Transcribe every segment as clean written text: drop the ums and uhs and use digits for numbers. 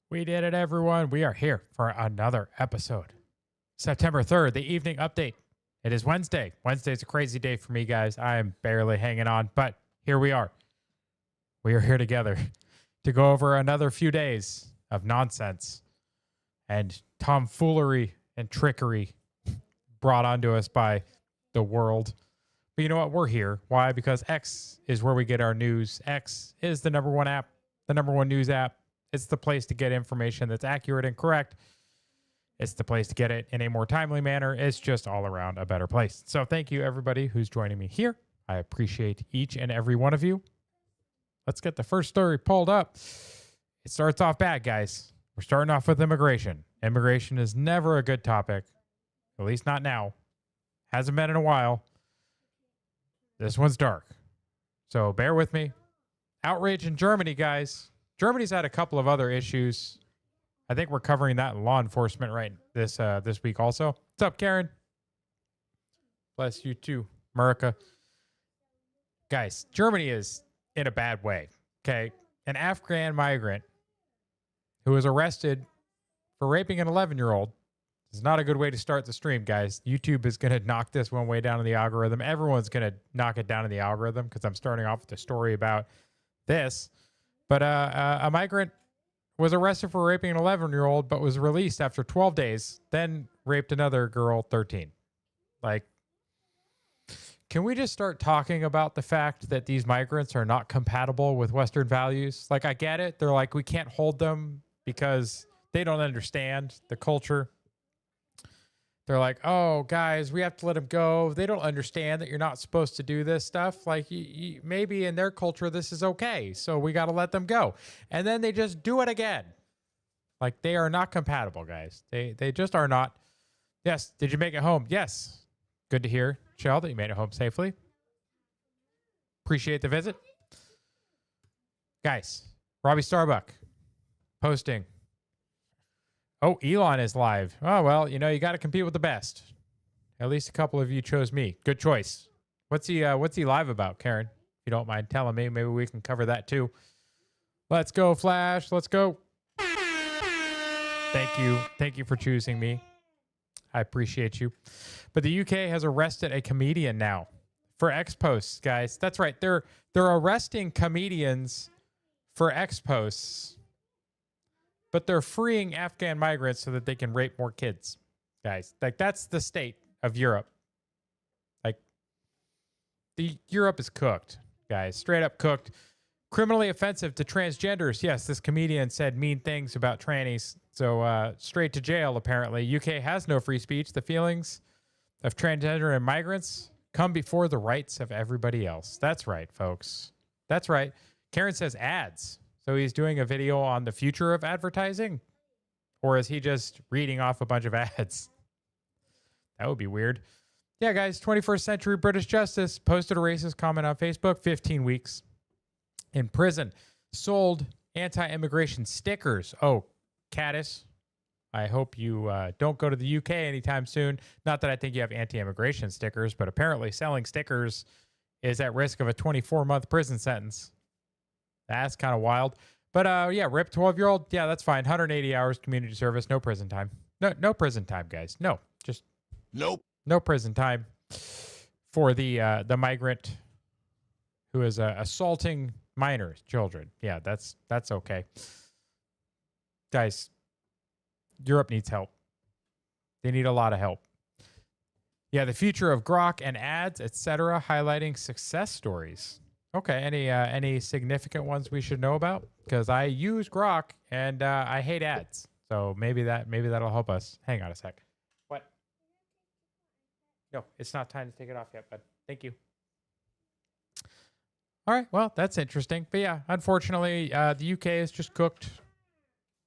We did it, everyone. We are here for another episode. September 3rd, the evening update. It is Wednesday. Wednesday's a crazy day for me, guys. I am barely hanging on, but here we are. We are here together to go over another few days of nonsense and tomfoolery and trickery brought onto us by the world. But you know what? We're here. Why? Because X is where we get our news. X is the number one app, the number one news app. It's the place to get information that's accurate and correct. It's the place to get it in a more timely manner. It's just all around a better place. So thank you, everybody who's joining me here. I appreciate each and every one of you. Let's get the first story pulled up. It starts off bad, guys. We're starting off with immigration. Immigration is never a good topic, at least not now. Hasn't been in a while. This one's dark. So bear with me. Outrage in Germany, guys. Germany's had a couple of other issues. I think we're covering that in law enforcement right this week also. What's up, Karen? Bless you too, America. Guys, Germany is in a bad way, okay? An Afghan migrant who was arrested for raping an 11-year-old is not a good way to start the stream, guys. YouTube is going to knock this one way down in the algorithm. Everyone's going to knock it down in the algorithm because I'm starting off with a story about this. But a migrant was arrested for raping an 11-year-old, but was released after 12 days, then raped another girl, 13. Like, can we just start talking about the fact that these migrants are not compatible with Western values? Like, I get it. They're like, we can't hold them because they don't understand the culture. They're like, oh, guys, we have to let them go. They don't understand that you're not supposed to do this stuff. Like, maybe in their culture, this is okay. So we got to let them go. And then they just do it again. Like, they are not compatible, guys. They just are not. Yes. Did you make it home? Yes. Good to hear, Shell, that you made it home safely. Appreciate the visit. Guys, Robbie Starbuck posting. Oh, Elon is live. Oh, well, you got to compete with the best. At least a couple of you chose me. Good choice. What's he live about, Karen? If you don't mind telling me, maybe we can cover that too. Let's go, Flash. Let's go. Thank you. Thank you for choosing me. I appreciate you. But the UK has arrested a comedian now for X posts, guys. That's right. They're arresting comedians for X posts. But they're freeing Afghan migrants so that they can rape more kids, guys. Like, that's the state of Europe. Like, Europe is cooked, guys. Straight up cooked. Criminally offensive to transgenders. Yes, this comedian said mean things about trannies. So straight to jail, apparently. UK has no free speech. The feelings of transgender and migrants come before the rights of everybody else. That's right, folks. That's right. Karen says ads. So he's doing a video on the future of advertising? Or is he just reading off a bunch of ads? That would be weird. Yeah, guys, 21st century British justice posted a racist comment on Facebook. 15 weeks in prison. Sold anti-immigration stickers. Oh, Caddis, I hope you don't go to the UK anytime soon. Not that I think you have anti-immigration stickers, but apparently selling stickers is at risk of a 24-month prison sentence. That's kind of wild. But yeah, RIP 12-year-old. Yeah, that's fine. 180 hours community service. No prison time. No prison time, guys. No, just nope. No prison time for the migrant who is assaulting minors, children. Yeah, that's okay. Guys, Europe needs help. They need a lot of help. Yeah, the future of Grok and ads, etc., highlighting success stories. Okay, any significant ones we should know about? Because I use Grok and I hate ads, so maybe that'll help us. Hang on a sec. What? No, it's not time to take it off yet, bud. Thank you. All right, well, that's interesting. But yeah, unfortunately, the UK is just cooked.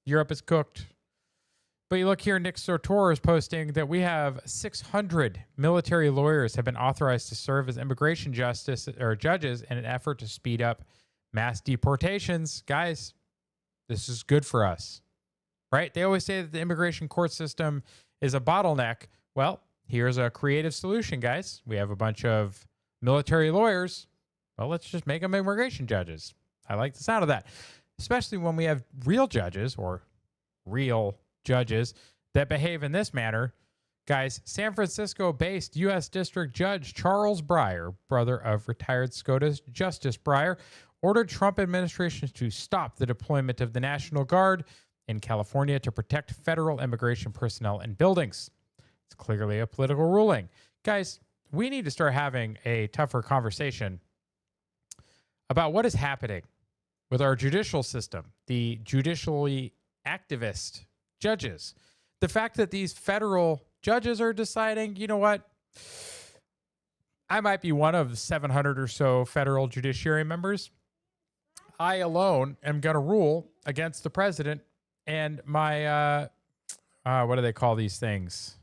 Europe is cooked. But you look here, Nick Sartor is posting that we have 600 military lawyers have been authorized to serve as immigration judges in an effort to speed up mass deportations. Guys, this is good for us, right? They always say that the immigration court system is a bottleneck. Well, here's a creative solution, guys. We have a bunch of military lawyers. Well, let's just make them immigration judges. I like the sound of that, especially when we have real judges or real judges that behave in this manner. Guys, San Francisco-based U.S. District Judge Charles Breyer, brother of retired SCOTUS Justice Breyer, ordered Trump administration to stop the deployment of the National Guard in California to protect federal immigration personnel and buildings. It's clearly a political ruling. Guys, we need to start having a tougher conversation about what is happening with our judicial system, the judicially activist judges. The fact that these federal judges are deciding, you know what? I might be one of 700 or so federal judiciary members. I alone am going to rule against the president and my, what do they call these things?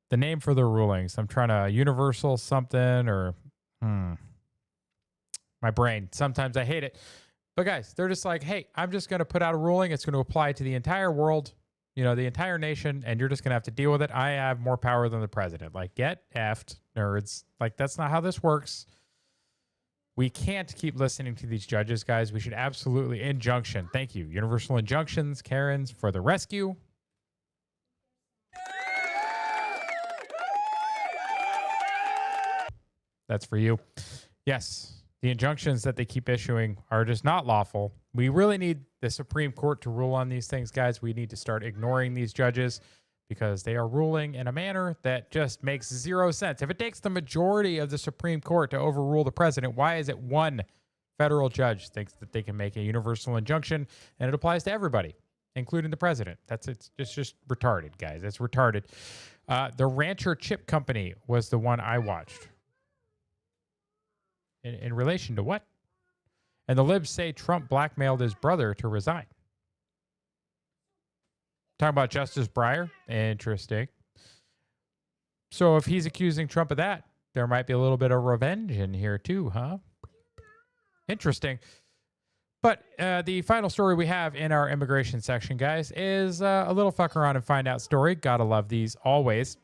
The name for their rulings. I'm trying to universal something or my brain. Sometimes I hate it. But guys, they're just like, hey, I'm just going to put out a ruling. It's going to apply to the entire world, the entire nation, and you're just going to have to deal with it. I have more power than the president. Like, get effed, nerds. Like, that's not how this works. We can't keep listening to these judges, guys. We should absolutely injunction. Thank you. Universal injunctions, Karens, for the rescue. That's for you. Yes, the injunctions that they keep issuing are just not lawful. We really need the Supreme Court to rule on these things, guys. We need to start ignoring these judges because they are ruling in a manner that just makes zero sense. If it takes the majority of the Supreme Court to overrule the president, why is it one federal judge thinks that they can make a universal injunction and it applies to everybody, including the president? It's just retarded, guys. It's retarded. The Rancher Chip Company was the one I watched. In relation to what? And the libs say Trump blackmailed his brother to resign. Talking about Justice Breyer. Interesting. So if he's accusing Trump of that, there might be a little bit of revenge in here too, huh? Interesting. But the final story we have in our immigration section, guys, is a little fuck around and find out story. Gotta love these always.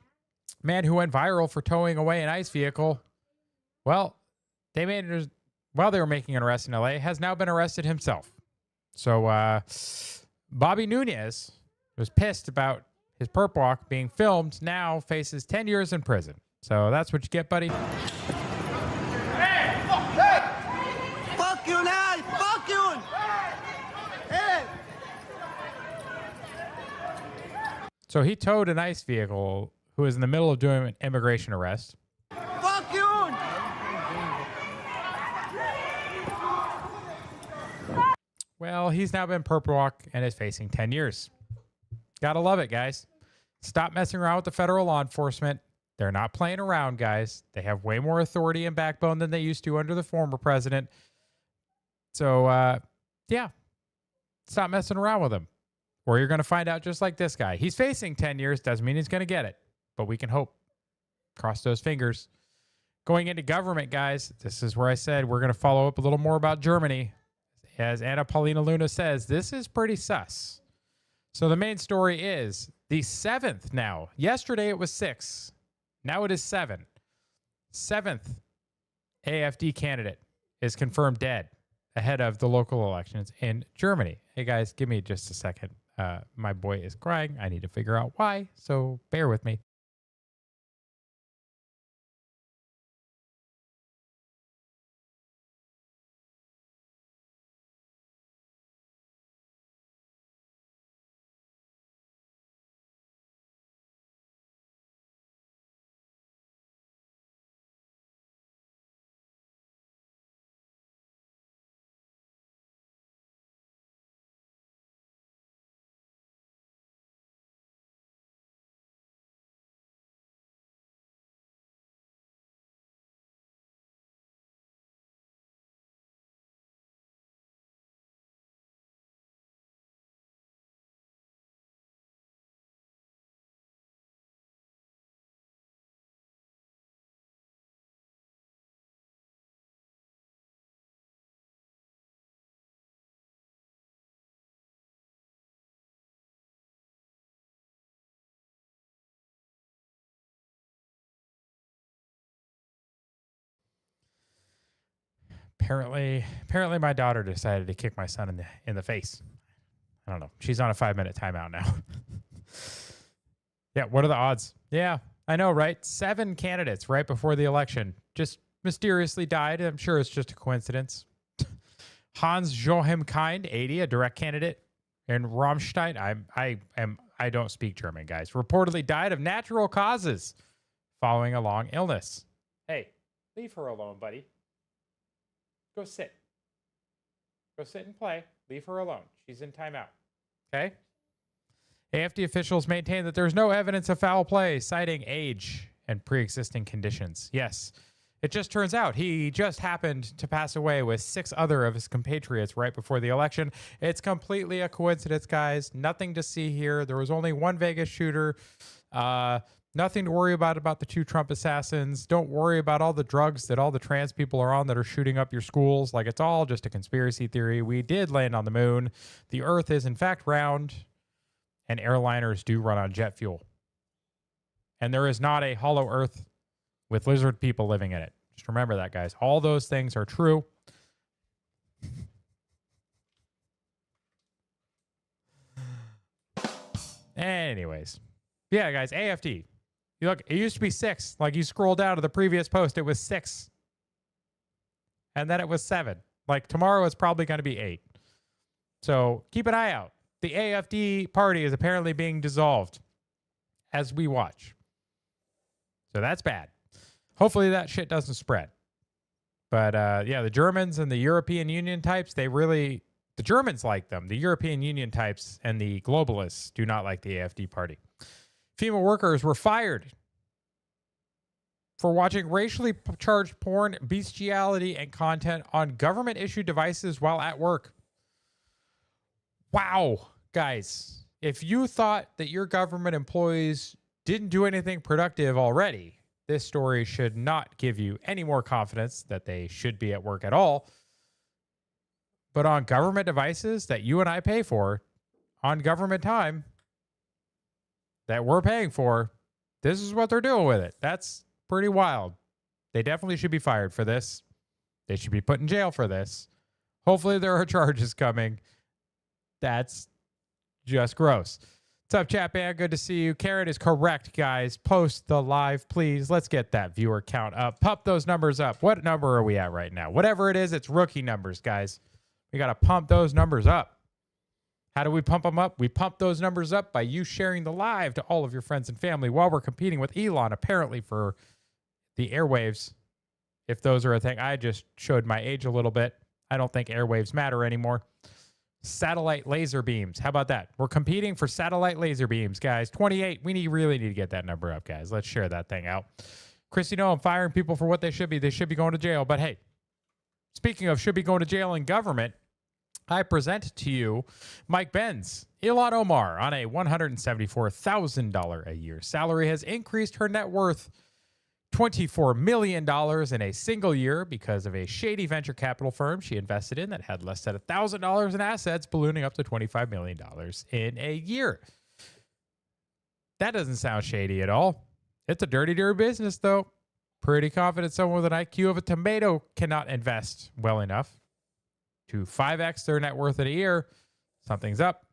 Man who went viral for towing away an ICE vehicle. Well, they made it while they were making an arrest in LA, has now been arrested himself. So Bobby Nunez was pissed about his perp walk being filmed, now faces 10 years in prison. So that's what you get, buddy. Hey! Fuck you now! Fuck you! Hey! So he towed an ICE vehicle who was in the middle of doing an immigration arrest. Fuck you! Well, he's now been perp walk and is facing 10 years. Gotta love it, guys. Stop messing around with the federal law enforcement. They're not playing around, guys. They have way more authority and backbone than they used to under the former president. So, yeah, stop messing around with them. Or you're going to find out just like this guy. He's facing 10 years. Doesn't mean he's going to get it. But we can hope. Cross those fingers. Going into government, guys, this is where I said we're going to follow up a little more about Germany. As Anna Paulina Luna says, this is pretty sus. So the main story is the 7th now. Yesterday it was 6. Now it is 7. 7th AfD candidate is confirmed dead ahead of the local elections in Germany. Hey, guys, give me just a second. My boy is crying. I need to figure out why, so bear with me. Apparently my daughter decided to kick my son in the face. I don't know. She's on a 5-minute timeout now. Yeah, what are the odds? Yeah, I know, right? 7 candidates right before the election just mysteriously died. I'm sure it's just a coincidence. Hans Joachim Kind, 80, a direct candidate, and Rammstein. I don't speak German, guys. Reportedly died of natural causes following a long illness. Hey, leave her alone, buddy. Go sit. Go sit and play. Leave her alone. She's in timeout. Okay? AFD officials maintain that there's no evidence of foul play, citing age and pre-existing conditions. Yes, it just turns out he just happened to pass away with 6 other of his compatriots right before the election. It's completely a coincidence, guys. Nothing to see here. There was only one Vegas shooter. Nothing to worry about the 2 Trump assassins. Don't worry about all the drugs that all the trans people are on that are shooting up your schools. Like, it's all just a conspiracy theory. We did land on the moon. The Earth is, in fact, round. And airliners do run on jet fuel. And there is not a hollow earth with lizard people living in it. Just remember that, guys. All those things are true. Anyways. Yeah, guys, AFD. You look, it used to be 6. Like, you scroll down to the previous post, it was 6. And then it was 7. Like, tomorrow it's probably going to be 8. So keep an eye out. The AFD party is apparently being dissolved as we watch. So that's bad. Hopefully that shit doesn't spread. But yeah, the Germans and the European Union types, the Germans like them. The European Union types and the globalists do not like the AFD party. Female workers were fired for watching racially charged porn, bestiality, and content on government-issued devices while at work. Wow. Guys, if you thought that your government employees didn't do anything productive already, this story should not give you any more confidence that they should be at work at all. But on government devices that you and I pay for, on government time that we're paying for, this is what they're doing with it. That's pretty wild. They definitely should be fired for this. They should be put in jail for this. Hopefully there are charges coming. That's just gross. What's up, chat band? Good to see you. Karen is correct, guys. Post the live, please. Let's get that viewer count up. Pump those numbers up. What number are we at right now? Whatever it is, it's rookie numbers, guys. We got to pump those numbers up. How do we pump them up? We pump those numbers up by you sharing the live to all of your friends and family while we're competing with Elon, apparently, for the airwaves. If those are a thing. I just showed my age a little bit. I don't think airwaves matter anymore. Satellite laser beams. How about that? We're competing for satellite laser beams, guys. 28. We really need to get that number up, guys. Let's share that thing out. Christy, no, I'm firing people for what they should be. They should be going to jail. But hey, speaking of should be going to jail in government, I present to you Mike Benz. Ilhan Omar, on a $174,000 a year salary, has increased her net worth $24 million in a single year because of a shady venture capital firm she invested in that had less than $1,000 in assets, ballooning up to $25 million in a year. That doesn't sound shady at all. It's a dirty, dirty business, though. Pretty confident someone with an IQ of a tomato cannot invest well enough to 5x their net worth in a year. Something's up.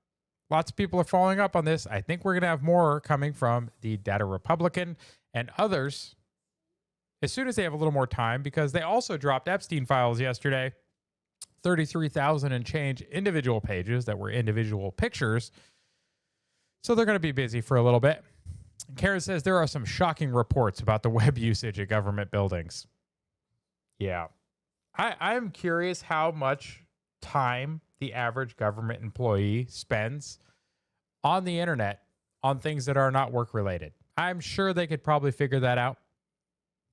Lots of people are following up on this. I think we're going to have more coming from the Data Republican and others as soon as they have a little more time, because they also dropped Epstein files yesterday. 33,000 and change individual pages that were individual pictures. So they're going to be busy for a little bit. Karen says there are some shocking reports about the web usage at government buildings. Yeah. I'm curious how much time the average government employee spends on the internet on things that are not work related. I'm sure they could probably figure that out.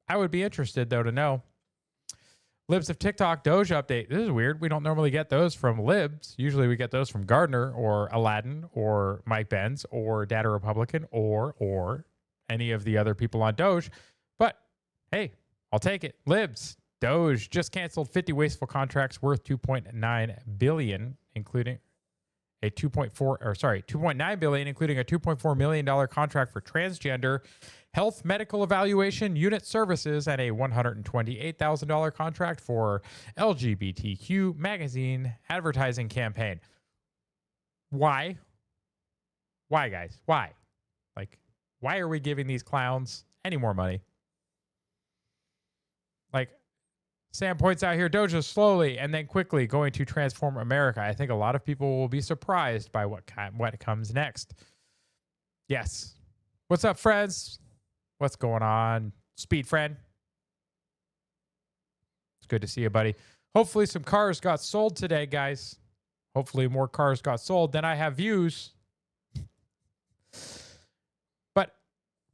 I would be interested, though, to know. Libs of TikTok Doge update. This is weird. We don't normally get those from Libs. Usually we get those from Gardner or Aladdin or Mike Benz or Data Republican or any of the other people on Doge. But, hey, I'll take it. Libs. Doge just canceled 50 wasteful contracts worth $2.9 billion, including a $2.9 billion, including a $2.4 million contract for transgender health medical evaluation unit services and a $128,000 contract for LGBTQ magazine advertising campaign. Why? Why, guys? Why? Like, why are we giving these clowns any more money? Like, Sam points out here, Dojo slowly and then quickly going to transform America. I think a lot of people will be surprised by what comes next. Yes. What's up, friends? What's going on? Speed friend. It's good to see you, buddy. Hopefully some cars got sold today, guys. Hopefully more cars got sold. Then I have views. But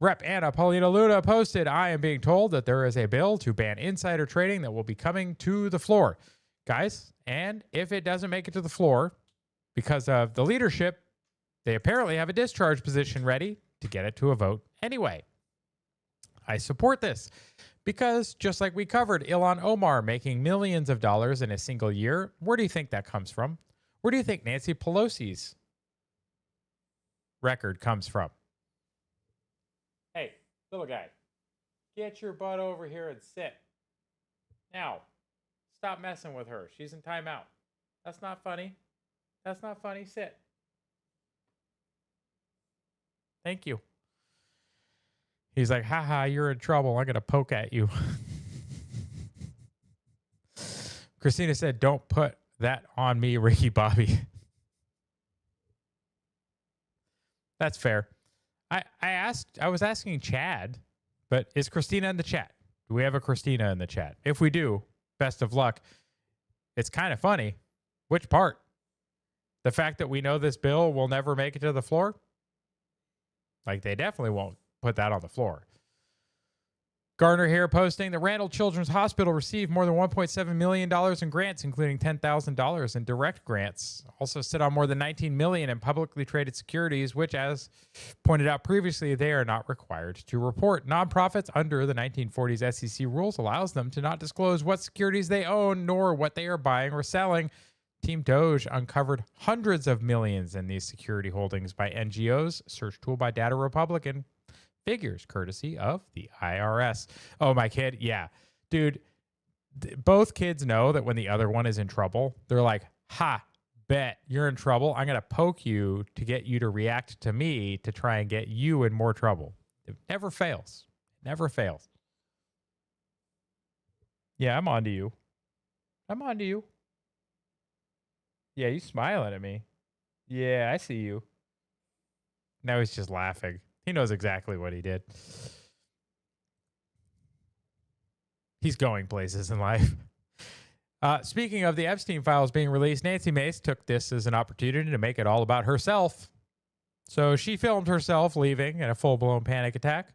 Rep Anna Paulina Luna posted, I am being told that there is a bill to ban insider trading that will be coming to the floor. Guys, and if it doesn't make it to the floor because of the leadership, they apparently have a discharge position ready to get it to a vote anyway. I support this because just like we covered Ilhan Omar making millions of dollars in a single year, where do you think that comes from? Where do you think Nancy Pelosi's record comes from? Hey, little guy, get your butt over here and sit. Now, stop messing with her. She's in timeout. That's not funny. That's not funny. Sit. Thank you. He's like, haha, you're in trouble. I'm going to poke at you. Christina said, don't put that on me, Ricky Bobby. That's fair. I was asking Chad, but is Christina in the chat? Do we have a Christina in the chat? If we do, best of luck. It's kind of funny. Which part? The fact that we know this bill will never make it to the floor? Like, they definitely won't put that on the floor. Garner here posting, the Randall Children's Hospital received more than $1.7 million in grants, including $10,000 in direct grants. Also sit on more than $19 million in publicly traded securities, which, as pointed out previously, they are not required to report. Nonprofits under the 1940s SEC rules allows them to not disclose what securities they own, nor what they are buying or selling. Team Doge uncovered hundreds of millions in these security holdings by NGOs. Search tool by Data Republican. Figures courtesy of the IRS. Oh, my kid. Yeah. Dude, both kids know that when the other one is in trouble, they're like, ha, bet you're in trouble. I'm going to poke you to get you to react to me to try and get you in more trouble. It never fails. Never fails. Yeah, I'm on to you. I'm on to you. Yeah, you smiling at me. Yeah, I see you. Now he's just laughing. He knows exactly what he did. He's going places in life. Speaking of the Epstein files being released, Nancy Mace took this as an opportunity to make it all about herself. So she filmed herself leaving in a full-blown panic attack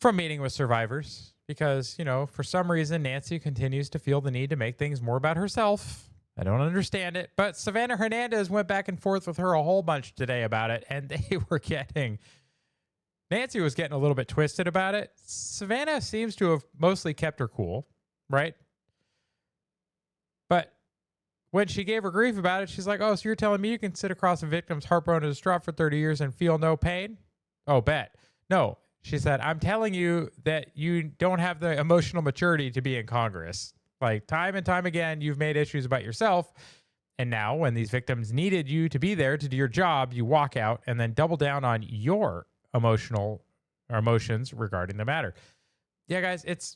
from meeting with survivors because, you know, for some reason, Nancy continues to feel the need to make things more about herself. I don't understand it, but Savannah Hernandez went back and forth with her a whole bunch today about it, and they were Nancy was getting a little bit twisted about it. Savannah seems to have mostly kept her cool, right? But when she gave her grief about it, she's like, oh, so you're telling me you can sit across a victim's heartbroken and distraught for 30 years and feel no pain? Oh, bet. No, she said, I'm telling you that you don't have the emotional maturity to be in Congress. Like, time and time again, you've made issues about yourself. And now when these victims needed you to be there to do your job, you walk out and then double down on your emotions regarding the matter. Yeah, guys,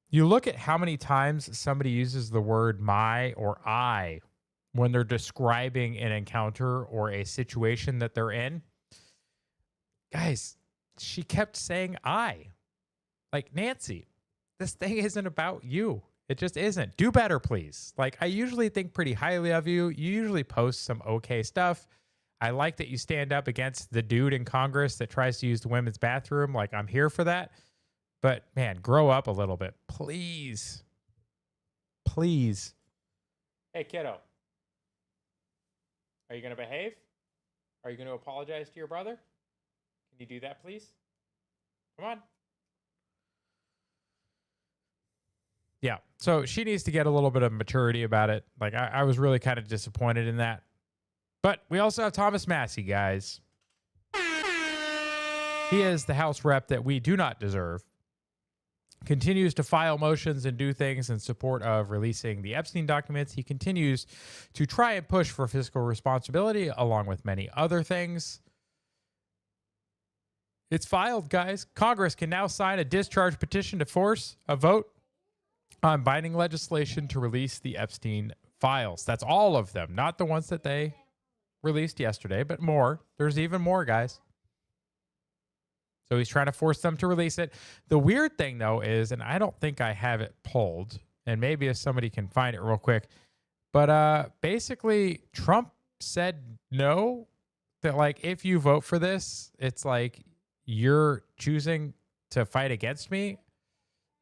you look at how many times somebody uses the word my or I when they're describing an encounter or a situation that they're in. Guys, she kept saying I. Like, Nancy, this thing isn't about you. It just isn't. Do better, please. Like, I usually think pretty highly of you. You usually post some okay stuff. I like that you stand up against the dude in Congress that tries to use the women's bathroom. Like, I'm here for that. But, man, grow up a little bit. Please. Please. Hey, kiddo. Are you going to behave? Are you going to apologize to your brother? Can you do that, please? Come on. Yeah, so she needs to get a little bit of maturity about it. Like, I was really kind of disappointed in that. But we also have Thomas Massie, guys. He is the House rep that we do not deserve. continues to file motions and do things in support of releasing the Epstein documents. He continues to try and push for fiscal responsibility, along with many other things. It's filed, guys. Congress can now sign a discharge petition to force a vote on binding legislation to release the Epstein files. That's all of them, not the ones that they released yesterday, but more. There's even more, guys. So he's trying to force them to release it. The weird thing, though, is, and I don't think I have it pulled, and maybe if somebody can find it real quick, but basically Trump said no, that like if you vote for this, it's like you're choosing to fight against me.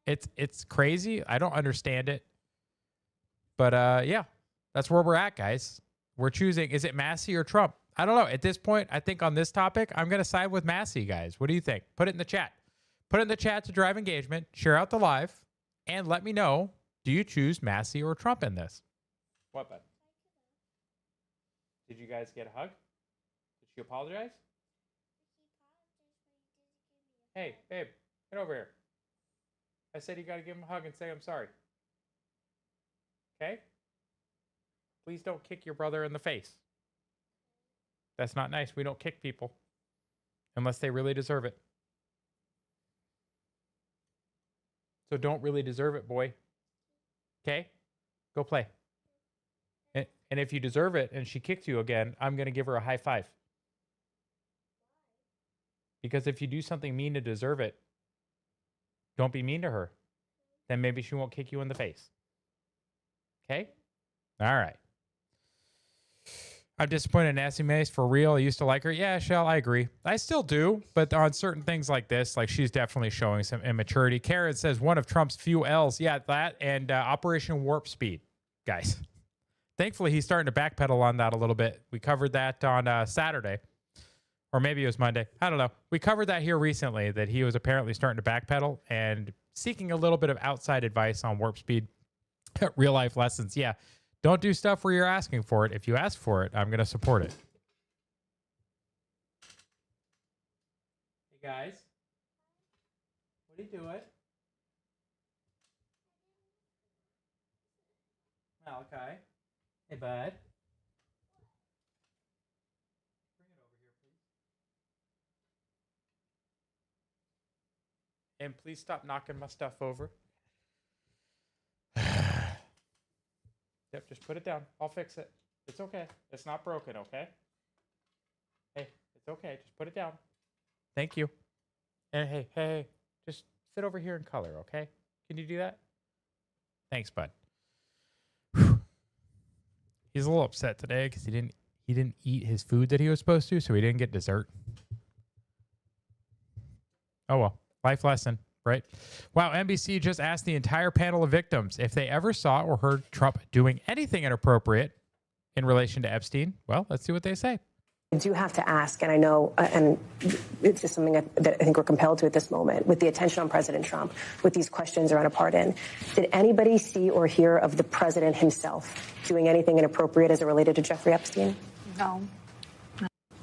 It's crazy. I don't understand it. But yeah, that's where we're at, guys. We're choosing, is it Massey or Trump? I don't know. At this point, I think on this topic, I'm going to side with Massey, guys. What do you think? Put it in the chat. Put it in the chat to drive engagement. Share out the live. And let me know, do you choose Massey or Trump in this? What, bud? Did you guys get a hug? Did she apologize? Hey, babe, get over here. I said you got to give him a hug and say I'm sorry. Okay? Please don't kick your brother in the face. That's not nice. We don't kick people unless they really deserve it. So don't really deserve it, boy. Okay? Go play. And if you deserve it and she kicks you again, I'm going to give her a high five. Because if you do something mean to deserve it, don't be mean to her. Then maybe she won't kick you in the face. Okay? All right. I'm disappointed in Nancy Mace for real. I used to like her. Yeah, Shell, I agree. I still do, but on certain things like this, like she's definitely showing some immaturity. Karen says one of Trump's few L's. Yeah, that and Operation Warp Speed, guys. Thankfully, he's starting to backpedal on that a little bit. We covered that on Saturday, or maybe it was Monday. I don't know. We covered that here recently, that he was apparently starting to backpedal and seeking a little bit of outside advice on warp speed, real life lessons. Yeah. Don't do stuff where you're asking for it. If you ask for it, I'm going to support it. Hey, guys. What are you doing? Malachi. Hey, bud. Bring it over here, please. And please stop knocking my stuff over. Yep, just put it down. I'll fix it. It's okay. It's not broken, okay? Hey, it's okay. Just put it down. Thank you. And hey, just sit over here and color, okay? Can you do that? Thanks, bud. Whew. He's a little upset today because he didn't eat his food that he was supposed to, so he didn't get dessert. Oh well, life lesson. Right? Wow, NBC just asked the entire panel of victims if they ever saw or heard Trump doing anything inappropriate in relation to Epstein. Well, let's see what they say. I do have to ask, and I know, and it's just something that I think we're compelled to at this moment, with the attention on President Trump, with these questions around a pardon, did anybody see or hear of the president himself doing anything inappropriate as it related to Jeffrey Epstein? No.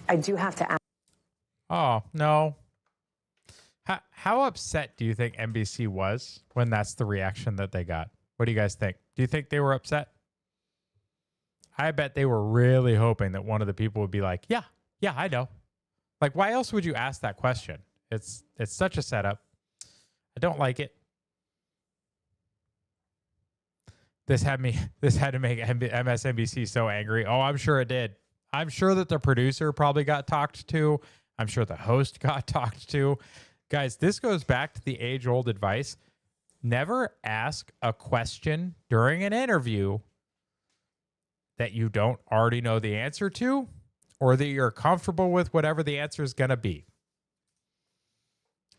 I do have to ask. Oh, no. How upset do you think NBC was when that's the reaction that they got? What do you guys think? Do you think they were upset? I bet they were really hoping that one of the people would be like, yeah, I know. Like, why else would you ask that question? It's such a setup. I don't like it. This had to make MSNBC so angry. Oh, I'm sure it did. I'm sure that the producer probably got talked to. I'm sure the host got talked to. Guys, this goes back to the age-old advice. Never ask a question during an interview that you don't already know the answer to, or that you're comfortable with whatever the answer is going to be.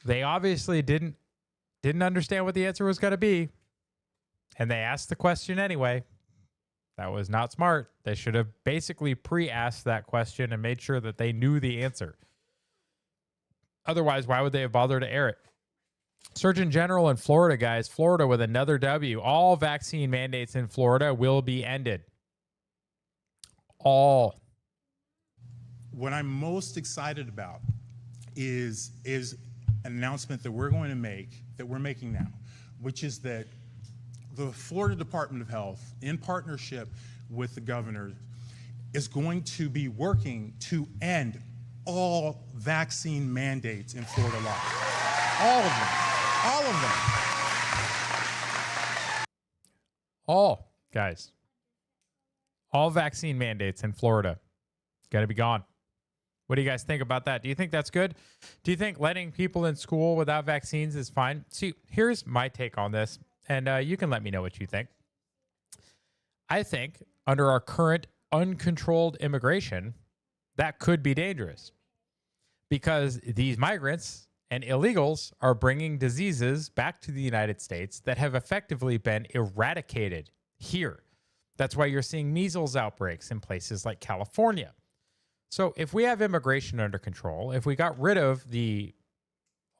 They obviously didn't understand what the answer was going to be, and they asked the question anyway. That was not smart. They should have basically pre-asked that question and made sure that they knew the answer. Otherwise, why would they have bothered to air it? Surgeon General in Florida, guys. Florida with another W. All vaccine mandates in Florida will be ended. All. What I'm most excited about is an announcement that we're going to make, that we're making now. which is that the Florida Department of Health, in partnership with the governor, is going to be working to end all vaccine mandates in Florida law. All of them. All of them. All, guys. All vaccine mandates in Florida. Got to be gone. What do you guys think about that? Do you think that's good? Do you think letting people in school without vaccines is fine? See, here's my take on this, and you can let me know what you think. I think under our current uncontrolled immigration, that could be dangerous because these migrants and illegals are bringing diseases back to the United States that have effectively been eradicated here. That's why you're seeing measles outbreaks in places like California. So if we have immigration under control, if we got rid of a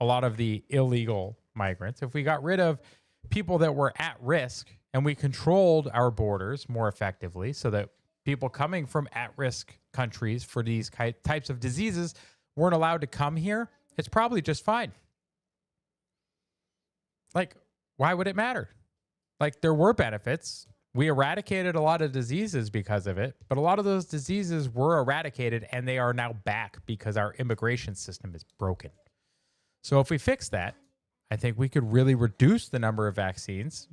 lot of the illegal migrants, if we got rid of people that were at risk and we controlled our borders more effectively so that people coming from at-risk countries for these types of diseases weren't allowed to come here, it's probably just fine. Like, why would it matter? Like, there were benefits. We eradicated a lot of diseases because of it, but a lot of those diseases were eradicated and they are now back because our immigration system is broken. So if we fix that, I think we could really reduce the number of vaccines.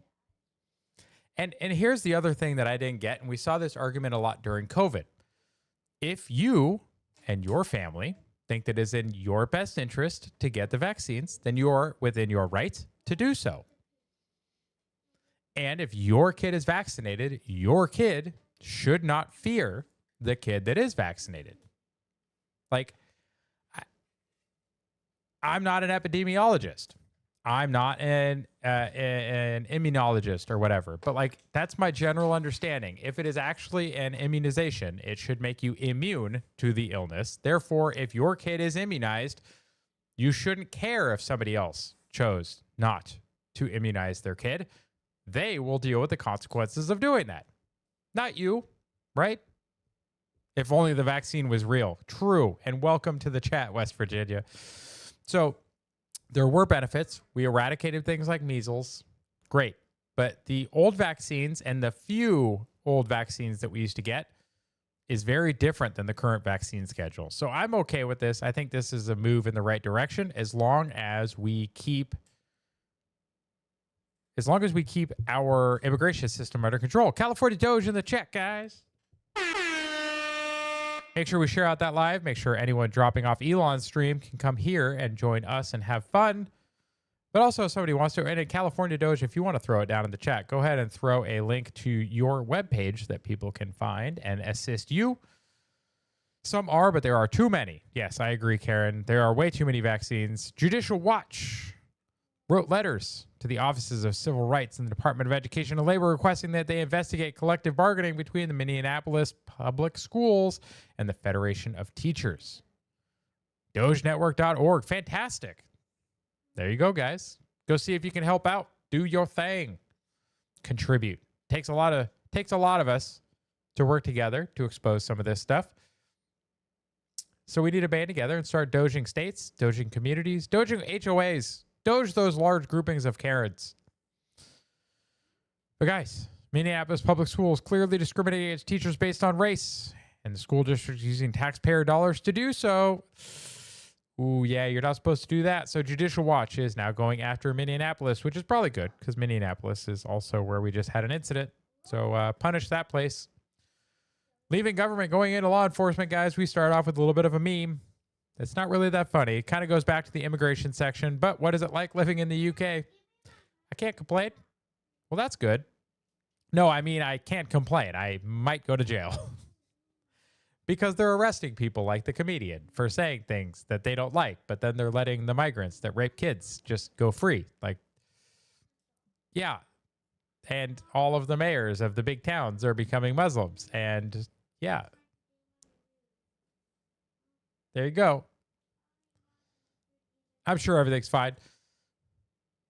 And here's the other thing that I didn't get, and we saw this argument a lot during COVID. If you and your family think that it is in your best interest to get the vaccines, then you're within your right to do so. And if your kid is vaccinated, your kid should not fear the kid that is vaccinated. Like, I'm not an epidemiologist. I'm not an immunologist or whatever, but like that's my general understanding. If it is actually an immunization, it should make you immune to the illness. Therefore, if your kid is immunized, you shouldn't care if somebody else chose not to immunize their kid. They will deal with the consequences of doing that. Not you, right? If only the vaccine was real. True. And welcome to the chat, West Virginia. So there were benefits. We eradicated things like measles. Great. But the old vaccines and the few old vaccines that we used to get is very different than the current vaccine schedule. So I'm okay with this. I think this is a move in the right direction as long as we keep our immigration system under control. California Doge in the chat, guys. Make sure we share out that live. Make sure anyone dropping off Elon's stream can come here and join us and have fun. But also, if somebody wants to, and in California Doge, if you want to throw it down in the chat, go ahead and throw a link to your webpage that people can find and assist you. Some are, but there are too many. Yes, I agree, Karen. There are way too many vaccines. Judicial Watch wrote letters to the offices of civil rights in the Department of Education and Labor requesting that they investigate collective bargaining between the Minneapolis Public Schools and the Federation of Teachers. DogeNetwork.org. Fantastic. There you go, guys. Go see if you can help out. Do your thing. Contribute. Takes a lot of us to work together to expose some of this stuff. So we need to band together and start doging states, doging communities, doging HOAs. Doge those large groupings of Karens. But guys, Minneapolis Public Schools clearly discriminating against teachers based on race, and the school district using taxpayer dollars to do so. Ooh, yeah, you're not supposed to do that. So Judicial Watch is now going after Minneapolis, which is probably good because Minneapolis is also where we just had an incident. So punish that place. Leaving government, going into law enforcement, guys, we start off with a little bit of a meme. It's not really that funny. It kind of goes back to the immigration section. But what is it like living in the UK? I can't complain. Well, that's good. No, I mean, I can't complain. I might go to jail. Because they're arresting people like the comedian for saying things that they don't like. But then they're letting the migrants that rape kids just go free. Like, yeah. And all of the mayors of the big towns are becoming Muslims. And yeah. There you go. I'm sure everything's fine.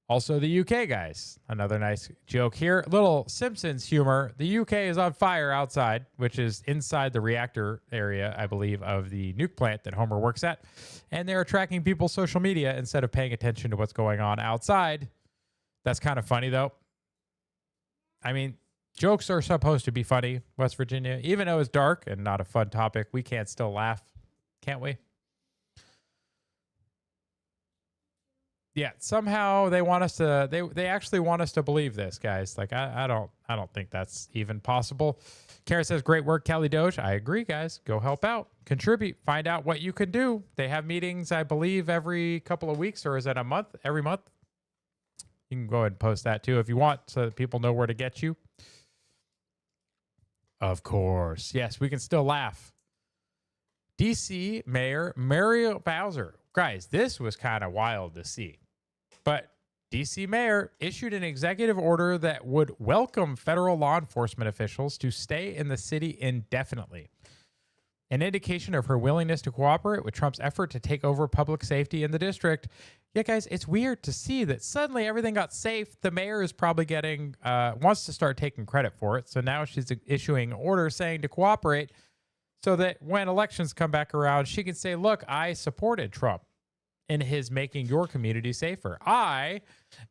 Also, the UK, guys. Another nice joke here. Little Simpsons humor. The UK is on fire outside, which is inside the reactor area, I believe, of the nuke plant that Homer works at. And they're tracking people's social media instead of paying attention to what's going on outside. That's kind of funny, though. I mean, jokes are supposed to be funny, West Virginia. Even though it's dark and not a fun topic, we can't still laugh, can't we? Yeah, somehow they want us to. They actually want us to believe this, guys. Like I don't think that's even possible. Kara says, "Great work, Kelly Doge." I agree, guys. Go help out, contribute, find out what you can do. They have meetings, I believe, every couple of weeks, or is it a month? Every month. You can go ahead and post that too if you want, so that people know where to get you. Of course, yes, we can still laugh. DC Mayor Muriel Bowser. Guys, this was kind of wild to see. But DC Mayor issued an executive order that would welcome federal law enforcement officials to stay in the city indefinitely. An indication of her willingness to cooperate with Trump's effort to take over public safety in the district. Yeah, guys, it's weird to see that suddenly everything got safe. The mayor is probably wants to start taking credit for it. So now she's issuing orders saying to cooperate, so that when elections come back around, she can say, look, I supported Trump in his making your community safer. I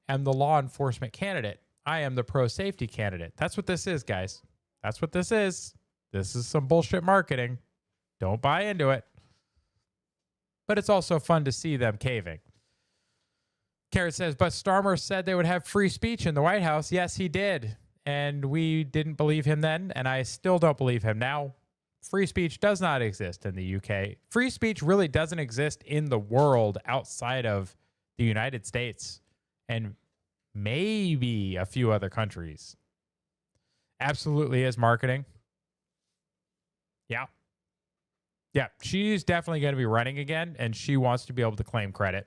am the law enforcement candidate. I am the pro-safety candidate. That's what this is, guys. That's what this is. This is some bullshit marketing. Don't buy into it. But it's also fun to see them caving. Carrot says, but Starmer said they would have free speech in the White House. Yes, he did. And we didn't believe him then, and I still don't believe him now. Free speech does not exist in the UK. Free speech really doesn't exist in the world outside of the United States and maybe a few other countries. Absolutely is marketing. Yeah. Yeah, she's definitely going to be running again, and she wants to be able to claim credit.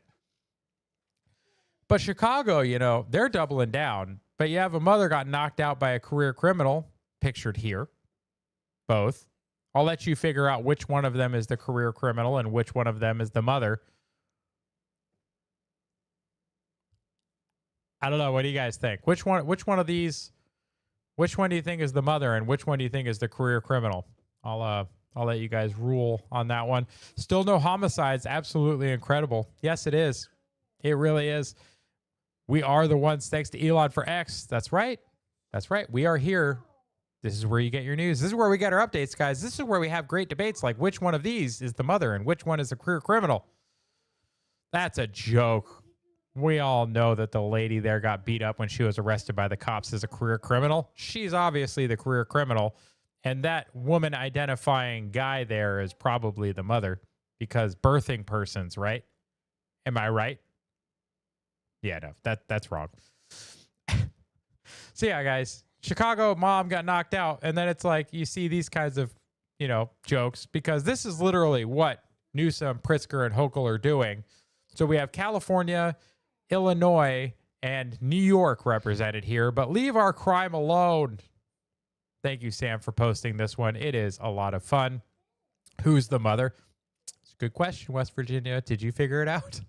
But Chicago, they're doubling down. But you have a mother got knocked out by a career criminal, pictured here. Both. I'll let you figure out which one of them is the career criminal and which one of them is the mother. I don't know. What do you guys think? Which one of these? Which one do you think is the mother, and which one do you think is the career criminal? I'll let you guys rule on that one. Still no homicides. Absolutely incredible. Yes, it is. It really is. We are the ones. Thanks to Elon for X. That's right. That's right. We are here. This is where you get your news. This is where we get our updates, guys. This is where we have great debates like which one of these is the mother and which one is the career criminal. That's a joke. We all know that the lady there got beat up when she was arrested by the cops as a career criminal. She's obviously the career criminal. And that woman identifying guy there is probably the mother because birthing persons, right? Am I right? Yeah, no, that's wrong. So yeah, guys. Chicago mom got knocked out, and then it's like you see these kinds of, jokes because this is literally what Newsom, Pritzker, and Hochul are doing. So we have California, Illinois, and New York represented here, but leave our crime alone. Thank you, Sam, for posting this one. It is a lot of fun. Who's the mother? It's a good question, West Virginia. Did you figure it out?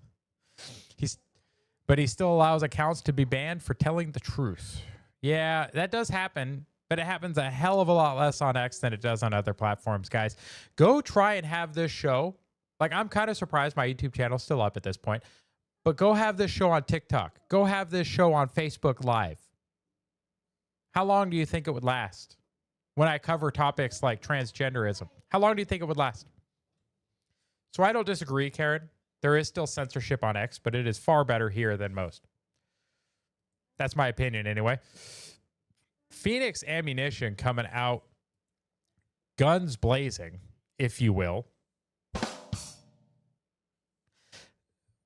But he still allows accounts to be banned for telling the truth. Yeah, that does happen, but it happens a hell of a lot less on X than it does on other platforms, guys. Go try and have this show. Like, I'm kind of surprised my YouTube channel's still up at this point, but go have this show on TikTok. Go have this show on Facebook Live. How long do you think it would last? When I cover topics like transgenderism, how long do you think it would last? So I don't disagree, Karen. There is still censorship on X, but it is far better here than most. That's my opinion anyway. Phoenix Ammunition coming out guns blazing, if you will.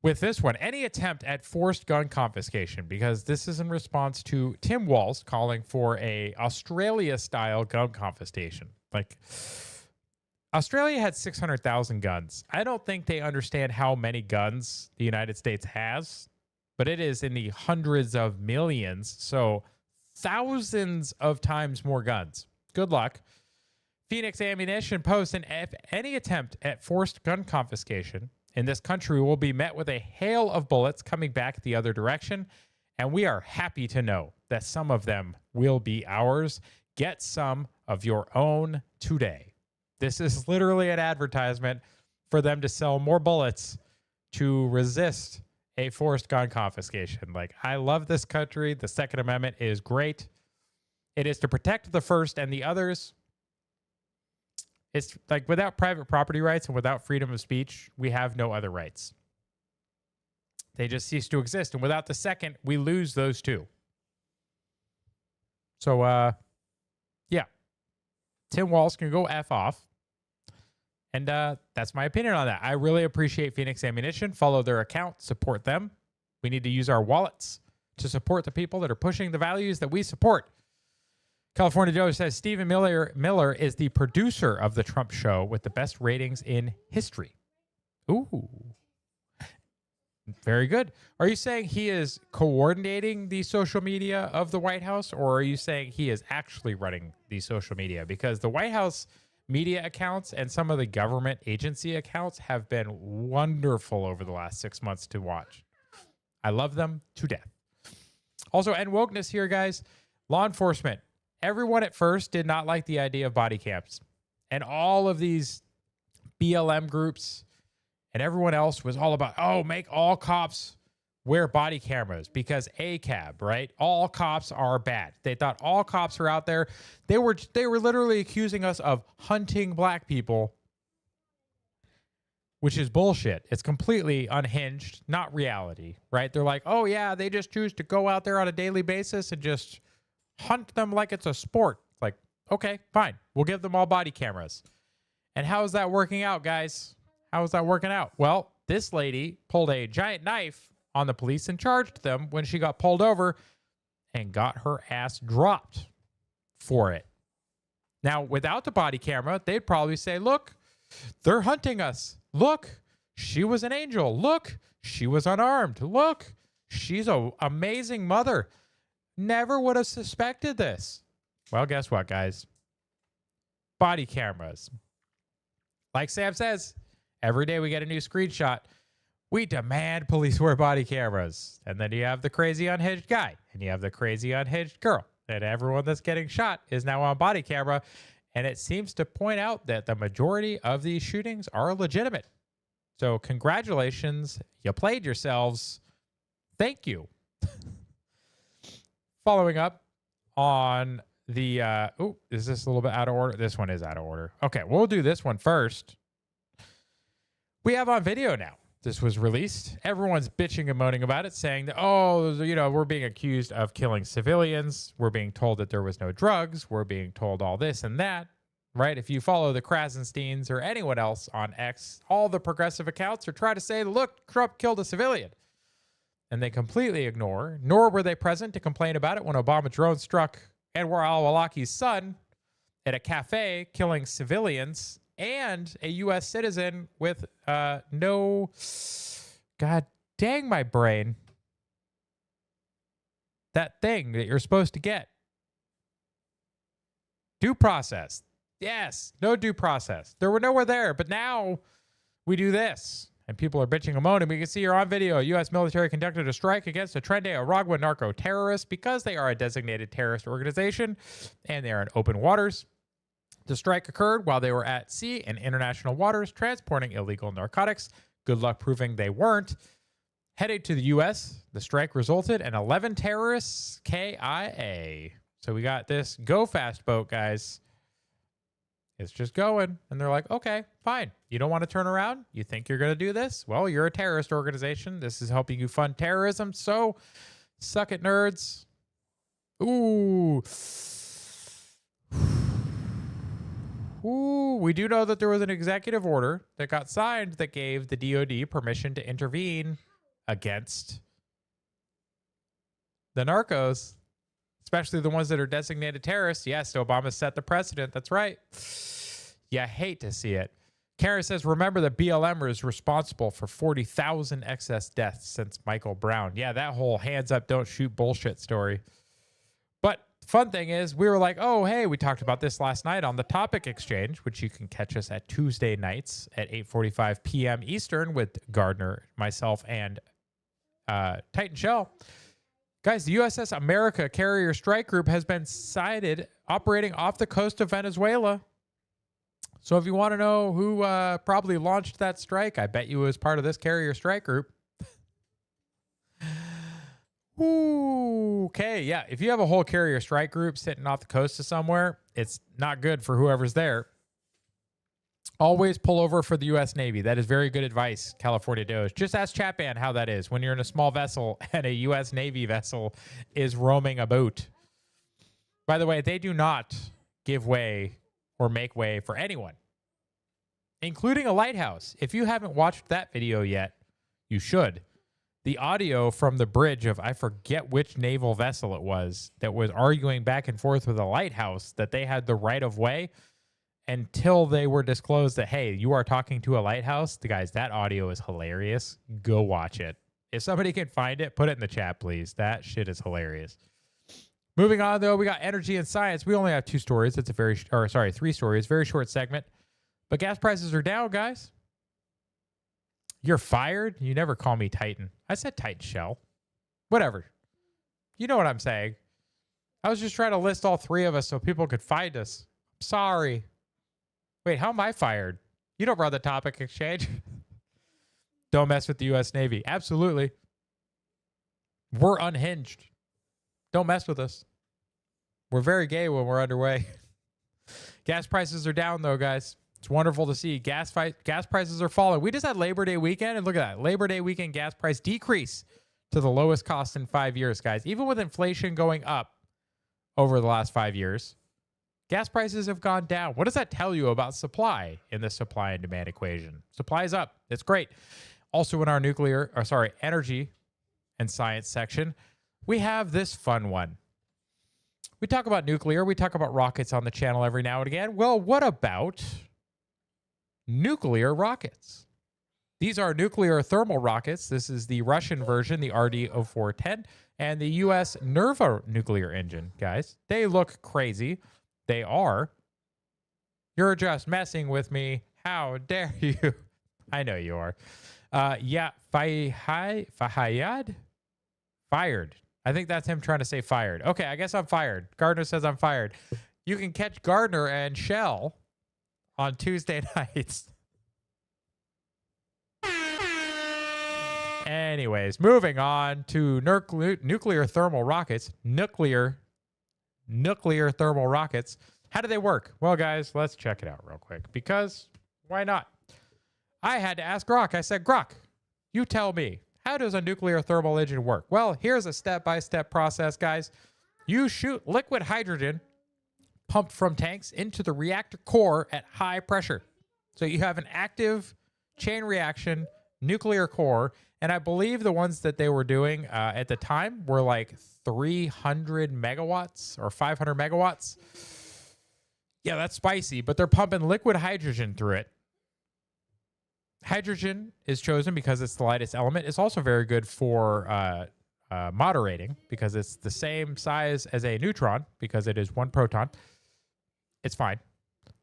With this one, any attempt at forced gun confiscation, because this is in response to Tim Walz calling for a Australia-style gun confiscation. Like, Australia had 600,000 guns. I don't think they understand how many guns the United States has, but it is in the hundreds of millions, so thousands of times more guns. Good luck. Phoenix Ammunition posts any attempt at forced gun confiscation in this country will be met with a hail of bullets coming back the other direction, and we are happy to know that some of them will be ours. Get some of your own today. This is literally an advertisement for them to sell more bullets to resist a forced gun confiscation. Like, I love this country. The Second Amendment is great. It is to protect the first, and the others, it's like without private property rights and without freedom of speech, we have no other rights. They just cease to exist. And without the second, we lose those two. So, yeah. Tim Walz can go F off. And that's my opinion on that. I really appreciate Phoenix Ammunition. Follow their account. Support them. We need to use our wallets to support the people that are pushing the values that we support. California Joe says Stephen Miller is the producer of the Trump show with the best ratings in history. Ooh. Very good. Are you saying he is coordinating the social media of the White House, or are you saying he is actually running the social media? Because the White House media accounts and some of the government agency accounts have been wonderful over the last 6 months to watch. I love them to death. Also, and wokeness here, guys. Law enforcement. Everyone at first did not like the idea of body cams. And all of these BLM groups and everyone else was all about, oh, make all cops wear body cameras because ACAB, right? All cops are bad. They thought all cops are out there. They were literally accusing us of hunting black people, which is bullshit. It's completely unhinged, not reality, right? They're like, oh yeah, they just choose to go out there on a daily basis and just hunt them like it's a sport. It's like, okay, fine. We'll give them all body cameras. And how is that working out, guys? How is that working out? Well, this lady pulled a giant knife on the police and charged them when she got pulled over and got her ass dropped for it. Now, without the body camera, they'd probably say, look, they're hunting us. Look, she was an angel. Look, she was unarmed. Look, she's an amazing mother. Never would have suspected this. Well, guess what, guys? Body cameras. Like Sam says, every day we get a new screenshot. We demand police wear body cameras. And then you have the crazy unhinged guy and you have the crazy unhinged girl. And everyone that's getting shot is now on body camera. And it seems to point out that the majority of these shootings are legitimate. So congratulations. You played yourselves. Thank you. Following up on the, is this a little bit out of order? This one is out of order. Okay, we'll do this one first. We have on video now. This was released. Everyone's bitching and moaning about it, saying that, oh, you know, we're being accused of killing civilians. We're being told that there was no drugs. We're being told all this and that, right? If you follow the Krasensteins or anyone else on X, all the progressive accounts are trying to say, look, Trump killed a civilian. And they completely ignore, nor were they present to complain about it when Obama drone struck Anwar al-Awlaki's son at a cafe, killing civilians and a U.S. citizen with no, God dang my brain, that thing that you're supposed to get. Due process. Yes, no due process. There were nowhere there, but now we do this. And people are bitching and moaning. We can see here on video, U.S. military conducted a strike against a Tren de Aragua narco-terrorists because they are a designated terrorist organization and they are in open waters. The strike occurred while they were at sea in international waters transporting illegal narcotics. Good luck proving they weren't. Headed to the U.S., the strike resulted in 11 terrorists KIA. So we got this go fast boat, guys. It's just going. And they're like, okay, fine. You don't want to turn around? You think you're going to do this? Well, you're a terrorist organization. This is helping you fund terrorism. So suck it, nerds. Ooh. Ooh, we do know that there was an executive order that got signed that gave the DOD permission to intervene against the narcos, especially the ones that are designated terrorists. Yes, Obama set the precedent. That's right. You hate to see it. Karen says, remember that BLM is responsible for 40,000 excess deaths since Michael Brown. Yeah, that whole hands up, don't shoot bullshit story. But fun thing is, we were like, oh, hey, we talked about this last night on the Topic Exchange, which you can catch us at Tuesday nights at 8:45 p.m. Eastern with Gardner, myself, and Titan Shell. Guys, the USS America Carrier Strike Group has been sighted operating off the coast of Venezuela. So if you want to know who probably launched that strike, I bet you it was part of this Carrier Strike Group. Ooh, okay, yeah. If you have a whole carrier strike group sitting off the coast of somewhere, it's not good for whoever's there. Always pull over for the U.S. Navy. That is very good advice, California Doge. Just ask Chatban how that is when you're in a small vessel and a U.S. Navy vessel is roaming a boat. By the way, they do not give way or make way for anyone, including a lighthouse. If you haven't watched that video yet, you should. The audio from the bridge of, I forget which naval vessel it was, that was arguing back and forth with a lighthouse that they had the right of way until they were disclosed that, hey, you are talking to a lighthouse. The guys, that audio is hilarious. Go watch it. If somebody can find it, put it in the chat, please. That shit is hilarious. Moving on, though, we got energy and science. We only have 2 stories. It's a 3 stories. Very short segment. But gas prices are down, guys. You're fired? You never call me Titan. I said Titan Shell. Whatever. You know what I'm saying. I was just trying to list all 3 of us so people could find us. Sorry. Wait, how am I fired? You don't run the topic exchange. Don't mess with the U.S. Navy. Absolutely. We're unhinged. Don't mess with us. We're very gay when we're underway. Gas prices are down, though, guys. It's wonderful to see. Gas prices are falling. We just had Labor Day weekend, and look at that. Labor Day weekend gas price decrease to the lowest cost in 5 years, guys. Even with inflation going up over the last 5 years, gas prices have gone down. What does that tell you about supply in the supply and demand equation? Supply is up. It's great. Also in our energy and science section, we have this fun one. We talk about nuclear. We talk about rockets on the channel every now and again. Well, what about nuclear rockets? These are nuclear thermal rockets. This is the Russian version, the RD-0410, and the U.S. Nerva nuclear engine, guys. They look crazy. They are. You're just messing with me. How dare you? I know you are. Yeah, Fahayad? Fired. I think that's him trying to say fired. Okay, I guess I'm fired. Gardner says I'm fired. You can catch Gardner and Shell on Tuesday nights. Anyways, moving on to nuclear thermal rockets. Nuclear thermal rockets. How do they work? Well, guys, let's check it out real quick, because why not? I had to ask Grok. I said, Grok, you tell me, how does a nuclear thermal engine work? Well, here's a step-by-step process, guys. You shoot liquid hydrogen pumped from tanks into the reactor core at high pressure. So you have an active chain reaction nuclear core, and I believe the ones that they were doing at the time were like 300 megawatts or 500 megawatts. Yeah, that's spicy, but they're pumping liquid hydrogen through it. Hydrogen is chosen because it's the lightest element. It's also very good for moderating because it's the same size as a neutron because it is 1 proton. It's fine.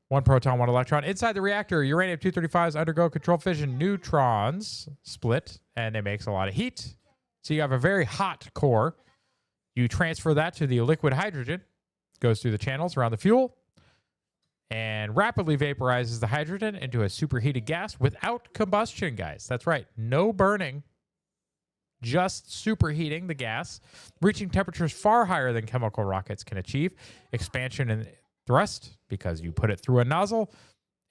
1 proton, 1 electron. Inside the reactor, uranium-235s undergo controlled fission. Neutrons split, and it makes a lot of heat. So you have a very hot core. You transfer that to the liquid hydrogen. Goes through the channels around the fuel and rapidly vaporizes the hydrogen into a superheated gas without combustion, guys. That's right. No burning. Just superheating the gas, reaching temperatures far higher than chemical rockets can achieve. Expansion and thrust, because you put it through a nozzle,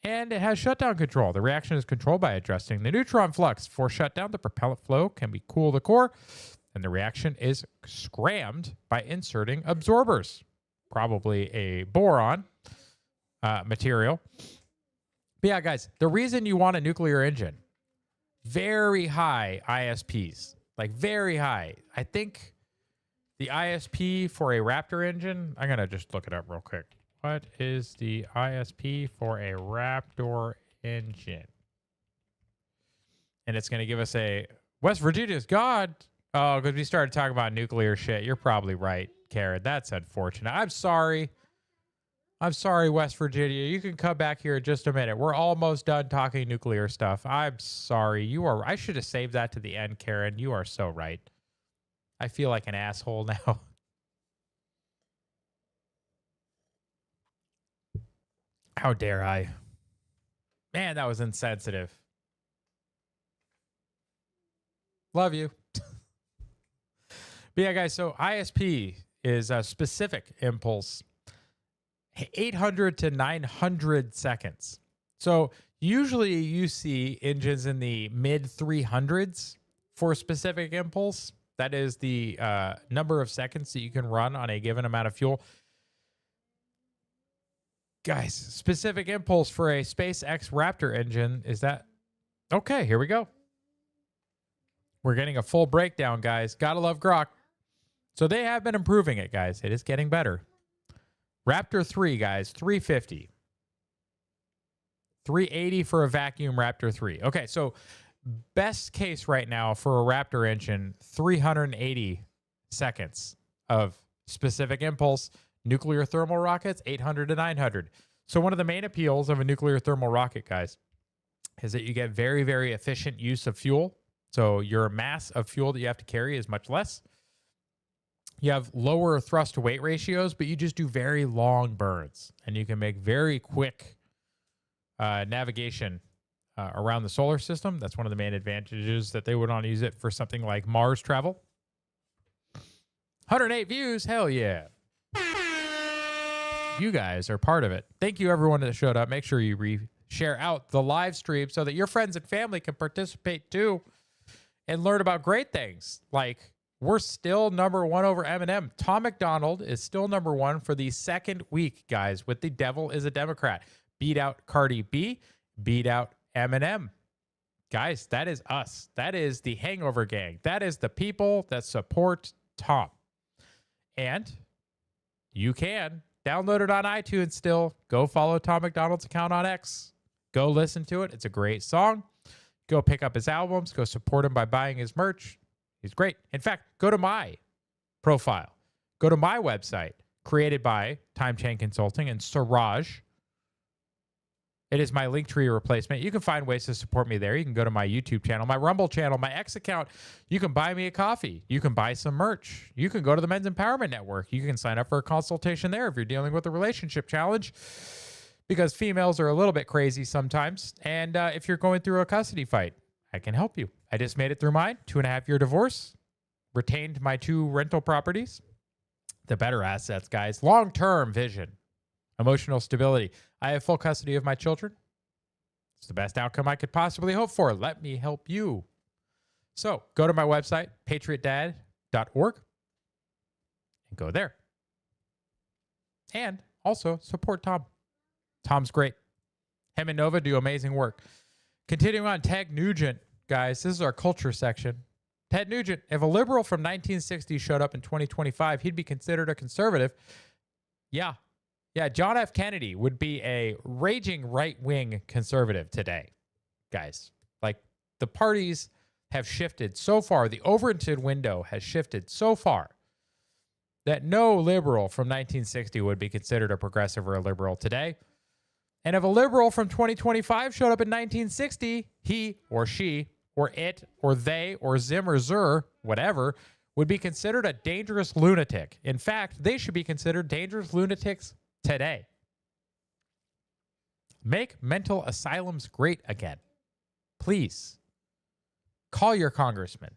and it has shutdown control. The reaction is controlled by adjusting the neutron flux. For shutdown, the propellant flow can be cool the core, and the reaction is scrammed by inserting absorbers, probably a boron material. But yeah, guys, the reason you want a nuclear engine, very high ISPs, like very high. I think the ISP for a Raptor engine, I'm going to just look it up real quick. What is the ISP for a Raptor engine? And it's going to give us a West Virginia's God. Oh, because we started talking about nuclear shit. You're probably right, Karen. That's unfortunate. I'm sorry. I'm sorry, West Virginia. You can come back here in just a minute. We're almost done talking nuclear stuff. I'm sorry. I should have saved that to the end, Karen. You are so right. I feel like an asshole now. How dare I? Man, that was insensitive. Love you. But yeah, guys, so ISP is a specific impulse, 800 to 900 seconds. So usually you see engines in the mid 300s for specific impulse. That is the number of seconds that you can run on a given amount of fuel. Guys, specific impulse for a SpaceX Raptor engine is that... Okay, here we go. We're getting a full breakdown, guys. Gotta love Grok. So they have been improving it, guys. It is getting better. Raptor 3, guys, 350. 380 for a vacuum Raptor 3. Okay, so best case right now for a Raptor engine, 380 seconds of specific impulse. Nuclear thermal rockets, 800 to 900. So one of the main appeals of a nuclear thermal rocket, guys, is that you get very, very efficient use of fuel. So your mass of fuel that you have to carry is much less. You have lower thrust to weight ratios, but you just do very long burns. And you can make very quick navigation around the solar system. That's one of the main advantages that they would want to use it for something like Mars travel. 108 views. Hell yeah. You guys are part of it. Thank you, everyone that showed up. Make sure you share out the live stream so that your friends and family can participate too and learn about great things. Like, we're still number one over Eminem. Tom McDonald is still number one for the second week, guys, with The Devil is a Democrat. Beat out Cardi B, beat out Eminem. Guys, that is us. That is the Hangover Gang. That is the people that support Tom. And you can download it on iTunes still. Go follow Tom McDonald's account on X. Go listen to it. It's a great song. Go pick up his albums. Go support him by buying his merch. He's great. In fact, go to my profile. Go to my website, created by Time Chain Consulting and Siraj. It is my Linktree replacement. You can find ways to support me there. You can go to my YouTube channel, my Rumble channel, my X account. You can buy me a coffee. You can buy some merch. You can go to the Men's Empowerment Network. You can sign up for a consultation there if you're dealing with a relationship challenge, because females are a little bit crazy sometimes. And if you're going through a custody fight, I can help you. I just made it through mine. 2.5-year divorce. Retained my 2 rental properties. The better assets, guys. Long-term vision. Emotional stability. I have full custody of my children. It's the best outcome I could possibly hope for. Let me help you. So go to my website, patriotdad.org, and go there. And also support Tom. Tom's great. Him and Nova do amazing work. Continuing on, Ted Nugent, guys. This is our culture section. Ted Nugent, if a liberal from 1960 showed up in 2025, he'd be considered a conservative. Yeah, John F. Kennedy would be a raging right-wing conservative today, guys. Like, the parties have shifted so far. The Overton window has shifted so far that no liberal from 1960 would be considered a progressive or a liberal today. And if a liberal from 2025 showed up in 1960, he or she or it or they or Zim or Zur, whatever, would be considered a dangerous lunatic. In fact, they should be considered dangerous lunatics today. Make mental asylums great again. Please. Call your congressman.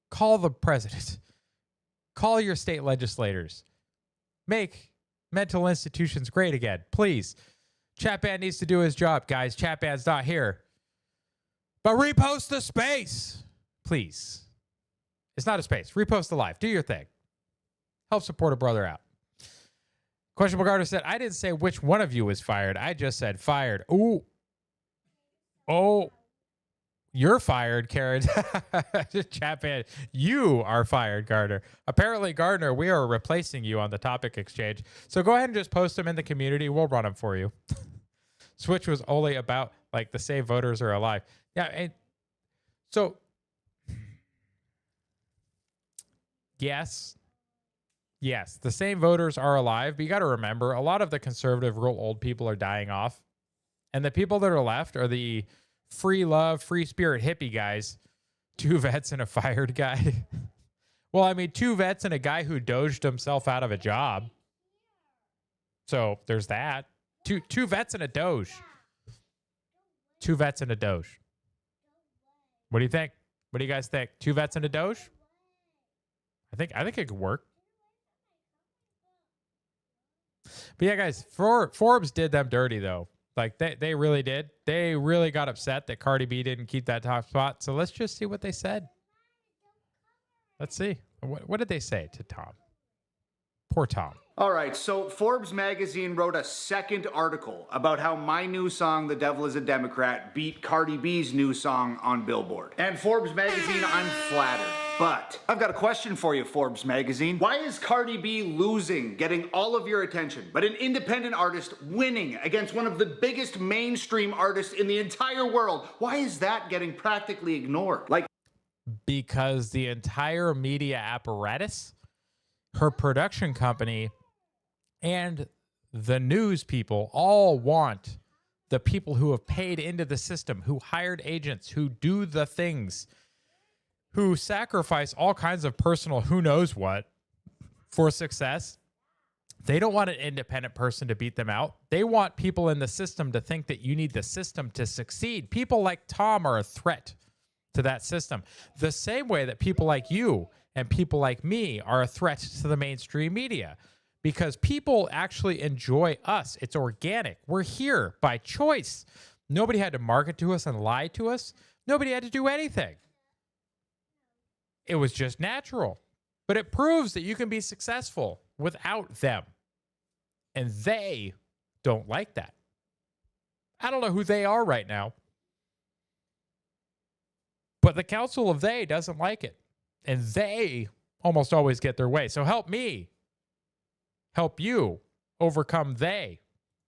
Call the president. Call your state legislators. Make mental institutions great again. Please. Chatban needs to do his job, guys. Chatban's not here. But repost the space. Please. It's not a space. Repost the live. Do your thing. Help support a brother out. Questionable Garter said, I didn't say which one of you was fired. I just said fired. Ooh. Oh. You're fired, Karen. Chapman, you are fired, Gardner. Apparently, Gardner, we are replacing you on the topic exchange. So go ahead and just post them in the community. We'll run them for you. Switch was only about, like, the save voters are alive. Yeah, and so, yes, the same voters are alive, but you got to remember, a lot of the conservative, real old people are dying off. And the people that are left are the free love, free spirit hippie guys. 2 vets and a fired guy. Well, I mean, 2 vets and a guy who doged himself out of a job. So there's that. Two vets and a doge. 2 vets and a doge. What do you think? What do you guys think? 2 vets and a doge? I think it could work. But yeah, guys, Forbes did them dirty though. Like they really did. They really got upset that Cardi B didn't keep that top spot. So let's just see what they said. Let's see. What did they say to Tom? Poor Tom. All right, so Forbes magazine wrote a second article about how my new song, The Devil is a Democrat, beat Cardi B's new song on Billboard. And Forbes magazine, I'm flattered. But I've got a question for you, Forbes magazine. Why is Cardi B losing, getting all of your attention, but an independent artist winning against one of the biggest mainstream artists in the entire world? Why is that getting practically ignored? Like, because the entire media apparatus, her production company, and the news people all want the people who have paid into the system, who hired agents, who do the things, who sacrifice all kinds of personal who knows what for success. They don't want an independent person to beat them out. They want people in the system to think that you need the system to succeed. People like Tom are a threat to that system. The same way that people like you and people like me are a threat to the mainstream media, because people actually enjoy us. It's organic. We're here by choice. Nobody had to market to us and lie to us. Nobody had to do anything. It was just natural. But it proves that you can be successful without them. And they don't like that. I don't know who they are right now. But the Council of They doesn't like it. And they almost always get their way. So help me help you overcome they.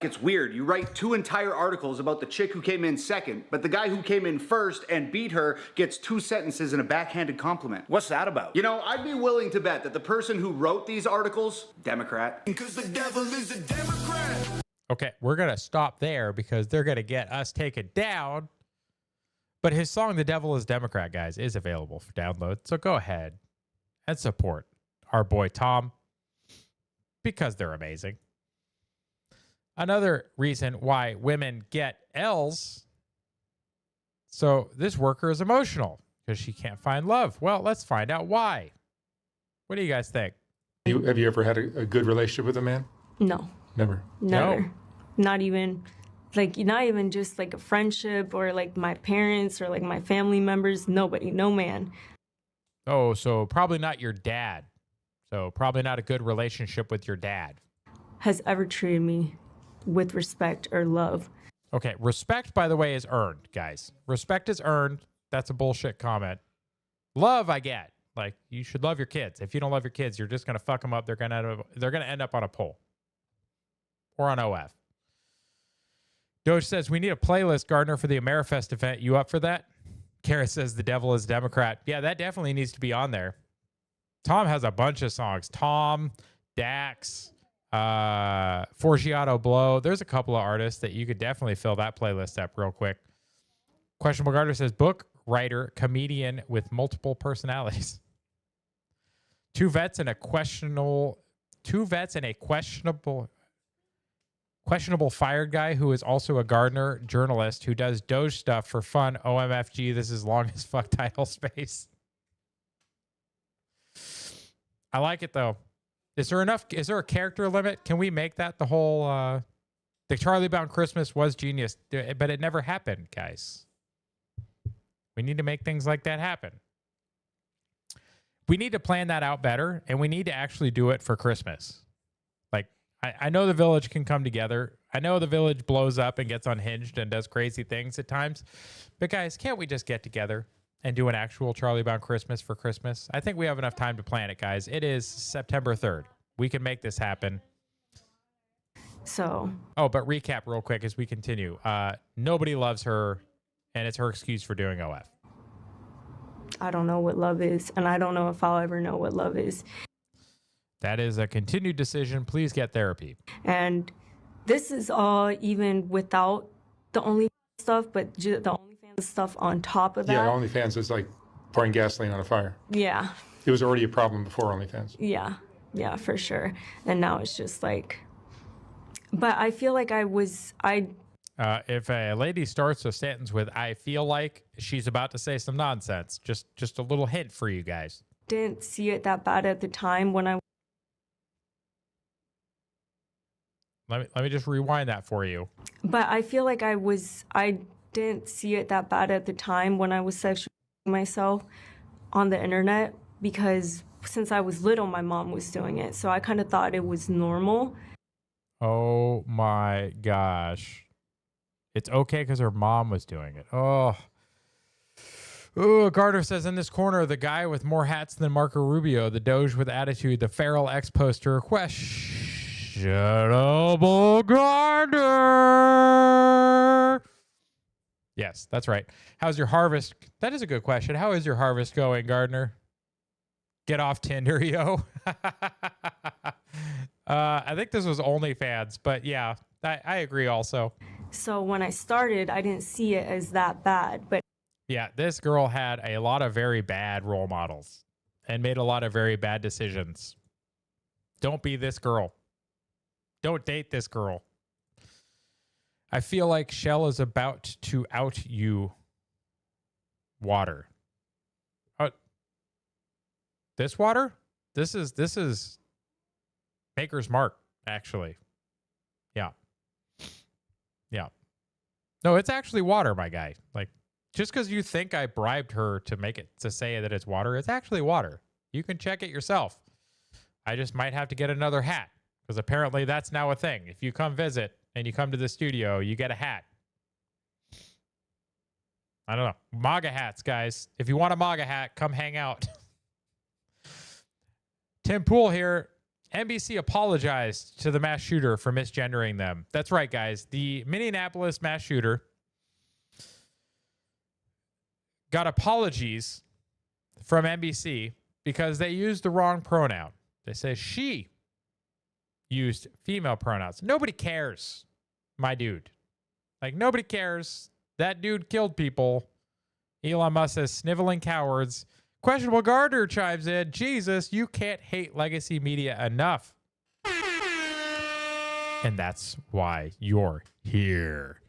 it's weird. You write 2 entire articles about the chick who came in second, but the guy who came in first and beat her gets 2 sentences and a backhanded compliment. What's that about? You know, I'd be willing to bet that the person who wrote these articles, Democrat. Because the devil is a Democrat. Okay, we're going to stop there because they're going to get us taken down. But his song, The Devil is Democrat, guys, is available for download. So go ahead and support our boy Tom because they're amazing. Another reason why women get L's. So this worker is emotional because she can't find love. Well, let's find out why. What do you guys think? Have you ever had a good relationship with a man? No. Never? Never. No. Not even just like a friendship or like my parents or like my family members. Nobody. No man. Oh, so probably not your dad. So probably not a good relationship with your dad. Has ever treated me with respect or love. Okay, respect, by the way, is earned, guys. Respect is earned. That's a bullshit comment. Love, I get. Like, you should love your kids. If you don't love your kids, you're just gonna fuck them up. They're gonna end up on a pole or on OF. Doge says we need a playlist, Gardner, for the Amerifest event. You up for that? Kara says the devil is Democrat. Yeah, that definitely needs to be on there. Tom has a bunch of songs. Tom, Dax, Forgiato Blow. There's a couple of artists that you could definitely fill that playlist up real quick. Questionable Gardner says book, writer, comedian with multiple personalities. Two vets and a questionable fired guy who is also a Gardner journalist who does Doge stuff for fun. OMFG, this is long as fuck title space. I like it though. Is there a character limit? Can we make that the whole the Charlie Brown Christmas was genius, but it never happened, guys. We need to make things like that happen. We need to plan that out better, and we need to actually do it for Christmas. Like, I know the village can come together. I know the village blows up and gets unhinged and does crazy things at times. But guys, can't we just get together and do an actual Charlie Brown Christmas for Christmas? I think we have enough time to plan it, guys. It is September 3rd. We can make this happen. So. Oh, but recap real quick as we continue. Nobody loves her, and it's her excuse for doing OF. I don't know what love is, and I don't know if I'll ever know what love is. That is a continued decision. Please get therapy. And this is all even without the OnlyFans stuff, but the OnlyFans stuff on top of that. Yeah, OnlyFans is like pouring gasoline on a fire. Yeah. It was already a problem before OnlyFans. Yeah, for sure. And now it's just like, but I feel like if a lady starts a sentence with "I feel like," she's about to say some nonsense. Just a little hint for you guys. didn't see it that bad at the time when I Let me just rewind that for you. But I feel like I didn't see it that bad at the time when I was sexualizing myself on the internet, because since I was little, my mom was doing it. So I kind of thought it was normal. Oh my gosh. It's okay because her mom was doing it. Oh. Ooh, Gardner says, in this corner, the guy with more hats than Marco Rubio, the Doge with attitude, the feral ex-poster, questionable Gardner. Yes, that's right. How's your harvest? That is a good question. How is your harvest going, Gardner? Get off Tinder, yo. I think this was OnlyFans, but yeah, I agree also. So when I started, I didn't see it as that bad. But yeah, this girl had a lot of very bad role models and made a lot of very bad decisions. Don't be this girl. Don't date this girl. I feel like Shell is about to out you. Water. This water? This is Maker's Mark, actually. Yeah. Yeah. No, it's actually water, my guy. Like, just because you think I bribed her to make it to say that it's water, it's actually water. You can check it yourself. I just might have to get another hat, because apparently that's now a thing. If you come visit and you come to the studio, you get a hat. I don't know. MAGA hats, guys. If you want a MAGA hat, come hang out. Tim Pool here. NBC apologized to the mass shooter for misgendering them. That's right, guys. The Minneapolis mass shooter got apologies from NBC because they used the wrong pronoun. They say she used female pronouns. Nobody cares, my dude. Like, nobody cares. That dude killed people. Elon Musk says sniveling cowards. Questionable Gardner chimes in. Jesus, you can't hate legacy media enough. And that's why you're here.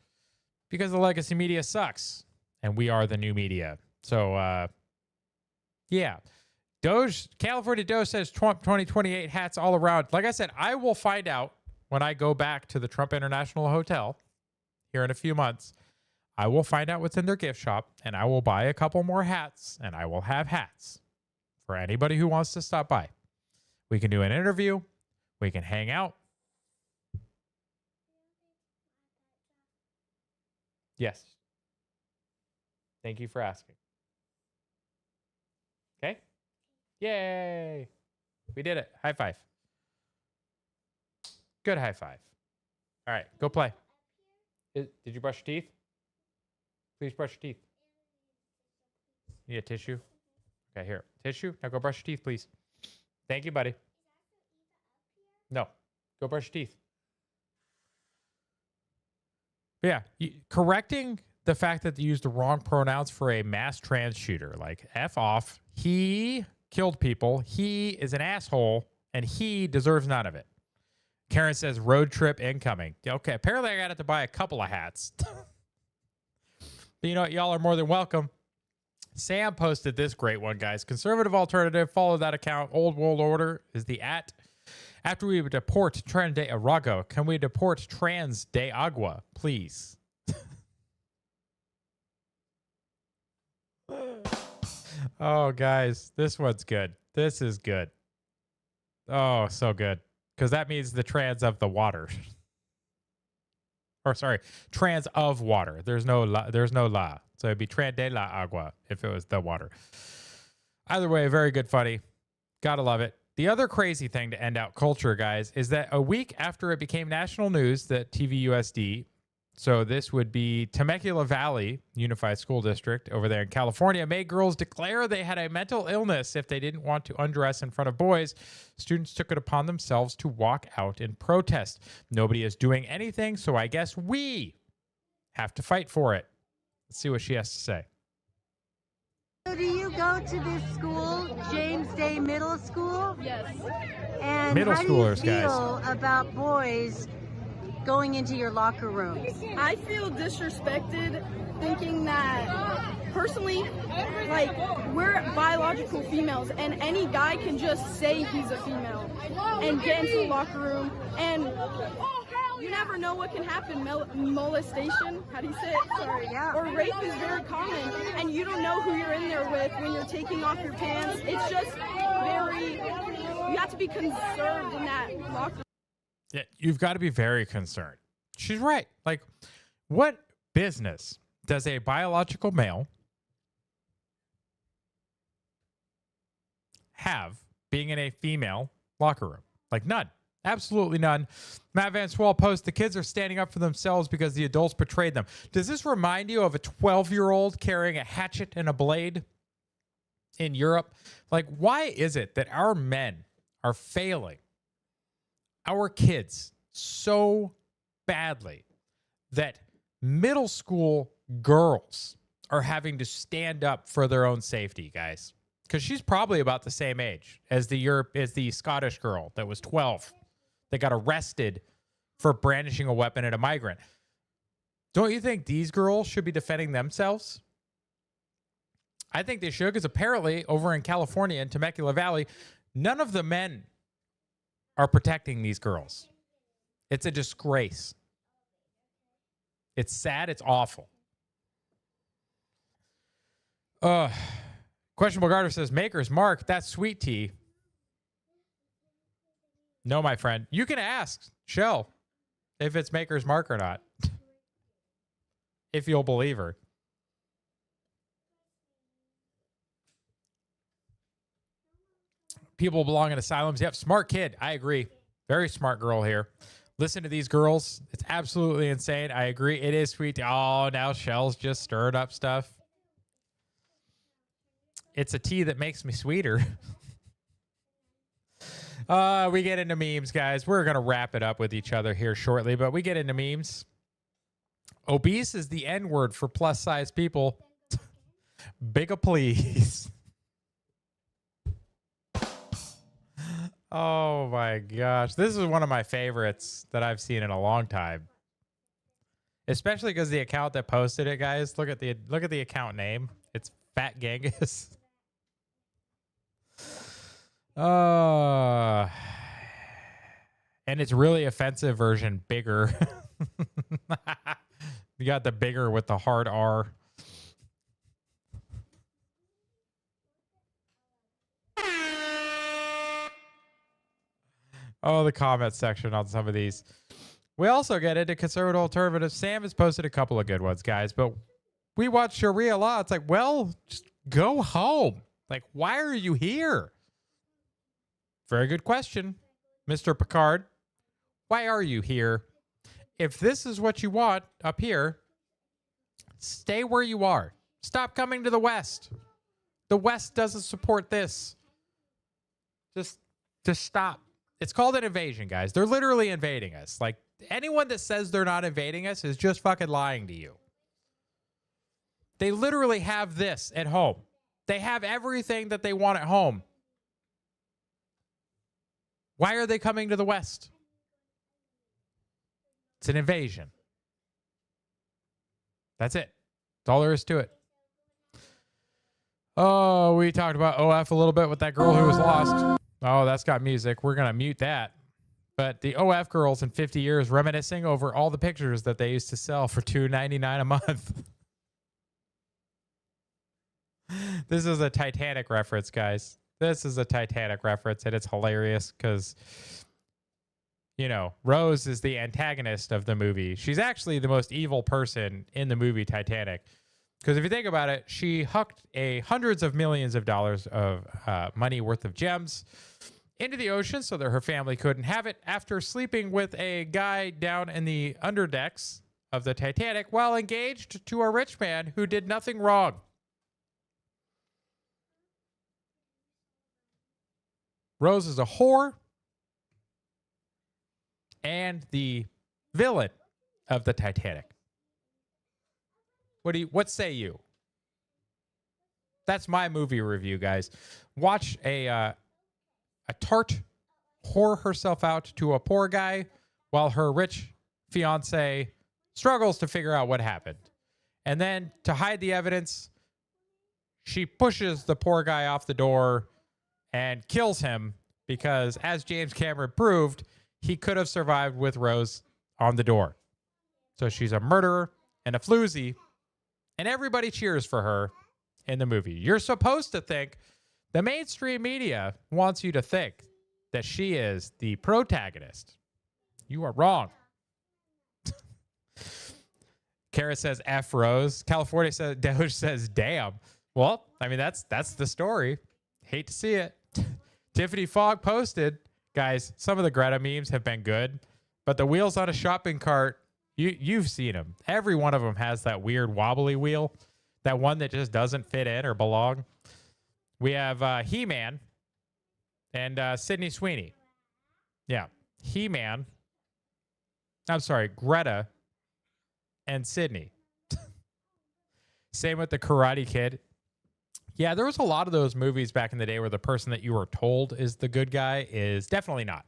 Because the legacy media sucks. And we are the new media. So, yeah. California Doge says Trump 2028 hats all around. Like I said, I will find out when I go back to the Trump International Hotel here in a few months. I will find out what's in their gift shop, and I will buy a couple more hats, and I will have hats for anybody who wants to stop by. We can do an interview. We can hang out. Yes. Thank you for asking. Okay. Yay. We did it. High five. Good high five. All right, go play. Did you brush your teeth? Please brush your teeth. You need a tissue? Okay, here. Tissue? Now go brush your teeth, please. Thank you, buddy. No. Go brush your teeth. But yeah, correcting the fact that they used the wrong pronouns for a mass trans shooter. Like, F off. He killed people. He is an asshole, and he deserves none of it. Karen says, road trip incoming. Okay, apparently I got to buy a couple of hats. But you know what? Y'all are more than welcome. Sam posted this great one, guys. Conservative alternative. Follow that account. Old World Order is the at. After we deport Tren de Arago, can we deport Trans de Agua, please? Oh, guys, this one's good. This is good. Oh, so good. Because that means the trans of the water. Or sorry, trans of water. There's no la. So it'd be Tren de la Agua if it was the water. Either way, very good, funny. Gotta love it. The other crazy thing to end out culture, guys, is that a week after it became national news that TVUSD, so this would be Temecula Valley Unified School District over there in California, made girls declare they had a mental illness if they didn't want to undress in front of boys. Students took it upon themselves to walk out in protest. Nobody is doing anything, so I guess we have to fight for it. Let's see what she has to say. So do you go to this school, James Day Middle School? Yes. And Middle how schoolers, do you guys. feel about boys going into your locker rooms? I feel disrespected thinking that, personally, like, we're biological females and any guy can just say he's a female and get into the locker room, and you never know what can happen. Molestation, how do you say it? Sorry. Yeah. Or rape is very common, and you don't know who you're in there with when you're taking off your pants. It's just very, you have to be conserved in that locker room. Yeah, you've got to be very concerned. She's right. Like, what business does a biological male have being in a female locker room? Like, none. Absolutely none. Matt Van Swell posts, the kids are standing up for themselves because the adults betrayed them. Does this remind you of a 12-year-old carrying a hatchet and a blade in Europe? Like, why is it that our men are failing our kids so badly that middle school girls are having to stand up for their own safety, guys? Because she's probably about the same age as the Scottish girl that was 12 that got arrested for brandishing a weapon at a migrant. Don't you think these girls should be defending themselves? I think they should, because apparently over in California in Temecula Valley, none of the men are protecting these girls. It's a disgrace. It's sad. It's awful. Questionable Garter says, Maker's Mark, that's sweet tea. No, my friend. You can ask Shell if it's Maker's Mark or not. If you'll believe her. People belong in asylums. Yep, smart kid. I agree. Very smart girl here. Listen to these girls. It's absolutely insane. I agree. It is sweet. Oh, now Shell's just stirred up stuff. It's a tea that makes me sweeter. We get into memes, guys. We're going to wrap it up with each other here shortly, but we get into memes. Obese is the N-word for plus-size people. Bigger, please. Oh, my gosh. This is one of my favorites that I've seen in a long time. Especially because the account that posted it, guys, look at the account name. It's Fat Genghis. And it's really offensive version, bigger. You got the bigger with the hard R. Oh, the comment section on some of these. We also get into conservative alternative. Sam has posted a couple of good ones, guys, but we watch Sharia law. It's like, well, just go home. Like, why are you here? Very good question, Mr. Picard. Why are you here? If this is what you want up here, stay where you are. Stop coming to the West. The West doesn't support this. Just stop. It's called an invasion, guys. They're literally invading us. Like, anyone that says they're not invading us is just fucking lying to you. They literally have this at home. They have everything that they want at home. Why are they coming to the West? It's an invasion. That's it. That's all there is to it. Oh, we talked about OF a little bit with that girl who was lost. Oh, that's got music. We're going to mute that. But the OF girls in 50 years reminiscing over all the pictures that they used to sell for $2.99 a month. This is a Titanic reference, guys. This is a Titanic reference, and it's hilarious because, you know, Rose is the antagonist of the movie. She's actually the most evil person in the movie Titanic. Because if you think about it, she hucked hundreds of millions of dollars of money worth of gems into the ocean so that her family couldn't have it after sleeping with a guy down in the underdecks of the Titanic while engaged to a rich man who did nothing wrong. Rose is a whore and the villain of the Titanic. What say you? That's my movie review, guys. Watch a tart whore herself out to a poor guy while her rich fiance struggles to figure out what happened. And then to hide the evidence, she pushes the poor guy off the door and kills him because, as James Cameron proved, he could have survived with Rose on the door. So she's a murderer and a floozy, and everybody cheers for her in the movie. You're supposed to think, the mainstream media wants you to think that she is the protagonist. You are wrong. Kara says F Rose. California says, Doge says, damn. Well, I mean, that's the story. Hate to see it. Tiffany Fogg posted, guys, some of the Greta memes have been good, but the wheels on a shopping cart, you've seen them. Every one of them has that weird wobbly wheel, that one that just doesn't fit in or belong. We have He-Man and Sydney Sweeney. Yeah, He-Man. I'm sorry, Greta and Sydney. Same with the Karate Kid. Yeah, there was a lot of those movies back in the day where the person that you were told is the good guy is definitely not.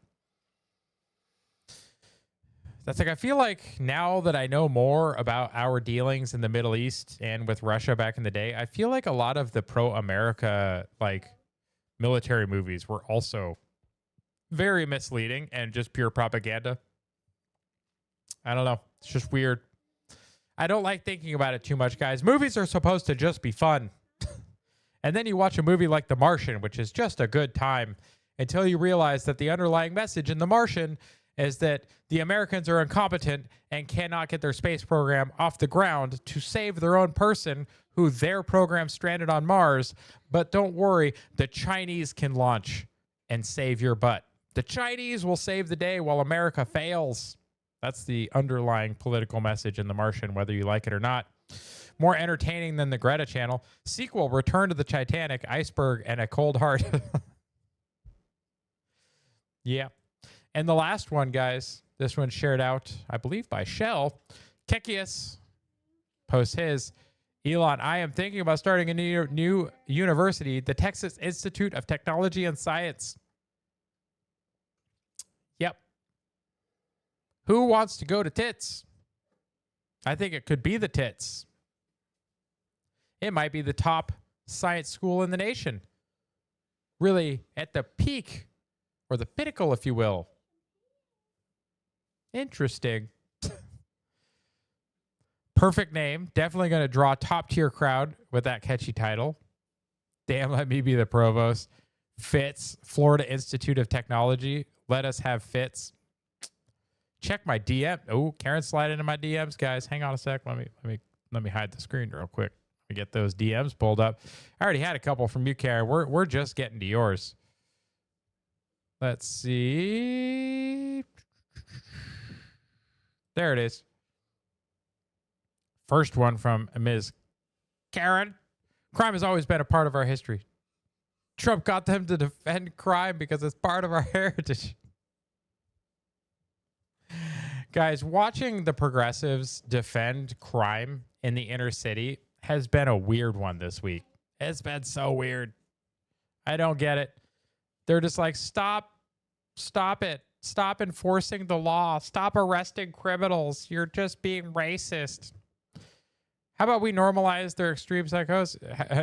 That's like, I feel like now that I know more about our dealings in the Middle East and with Russia back in the day, I feel like a lot of the pro-America, like, military movies were also very misleading and just pure propaganda. I don't know. It's just weird. I don't like thinking about it too much, guys. Movies are supposed to just be fun. And then you watch a movie like The Martian, which is just a good time, until you realize that the underlying message in The Martian is that the Americans are incompetent and cannot get their space program off the ground to save their own person who their program stranded on Mars. But don't worry, the Chinese can launch and save your butt. The Chinese will save the day while America fails. That's the underlying political message in The Martian, whether you like it or not. More entertaining than the Greta Channel. Sequel, Return to the Titanic, Iceberg, and a Cold Heart. Yeah. And the last one, guys, this one shared out, I believe, by Shell. Kekius posts his. Elon, I am thinking about starting a new university, the Texas Institute of Technology and Science. Yep. Who wants to go to Tits? I think it could be the Tits. It might be the top science school in the nation. Really at the peak, or the pinnacle, if you will. Interesting. Perfect name. Definitely going to draw a top tier crowd with that catchy title. Damn, let me be the provost. Fitz, Florida Institute of Technology. Let us have Fitz. Check my DM. Oh, Karen slide into my DMs, guys. Hang on a sec. Let me hide the screen real quick. Let me get those DMs pulled up. I already had a couple from you, Karen. We're just getting to yours. Let's see. There it is. First one from Ms. Karen. Crime has always been a part of our history. Trump got them to defend crime because it's part of our heritage. Guys, watching the progressives defend crime in the inner city has been a weird one this week. It's been so weird. I don't get it. They're just like, stop it. Stop enforcing the law. Stop arresting criminals. You're just being racist. How about we normalize their extreme psychosis?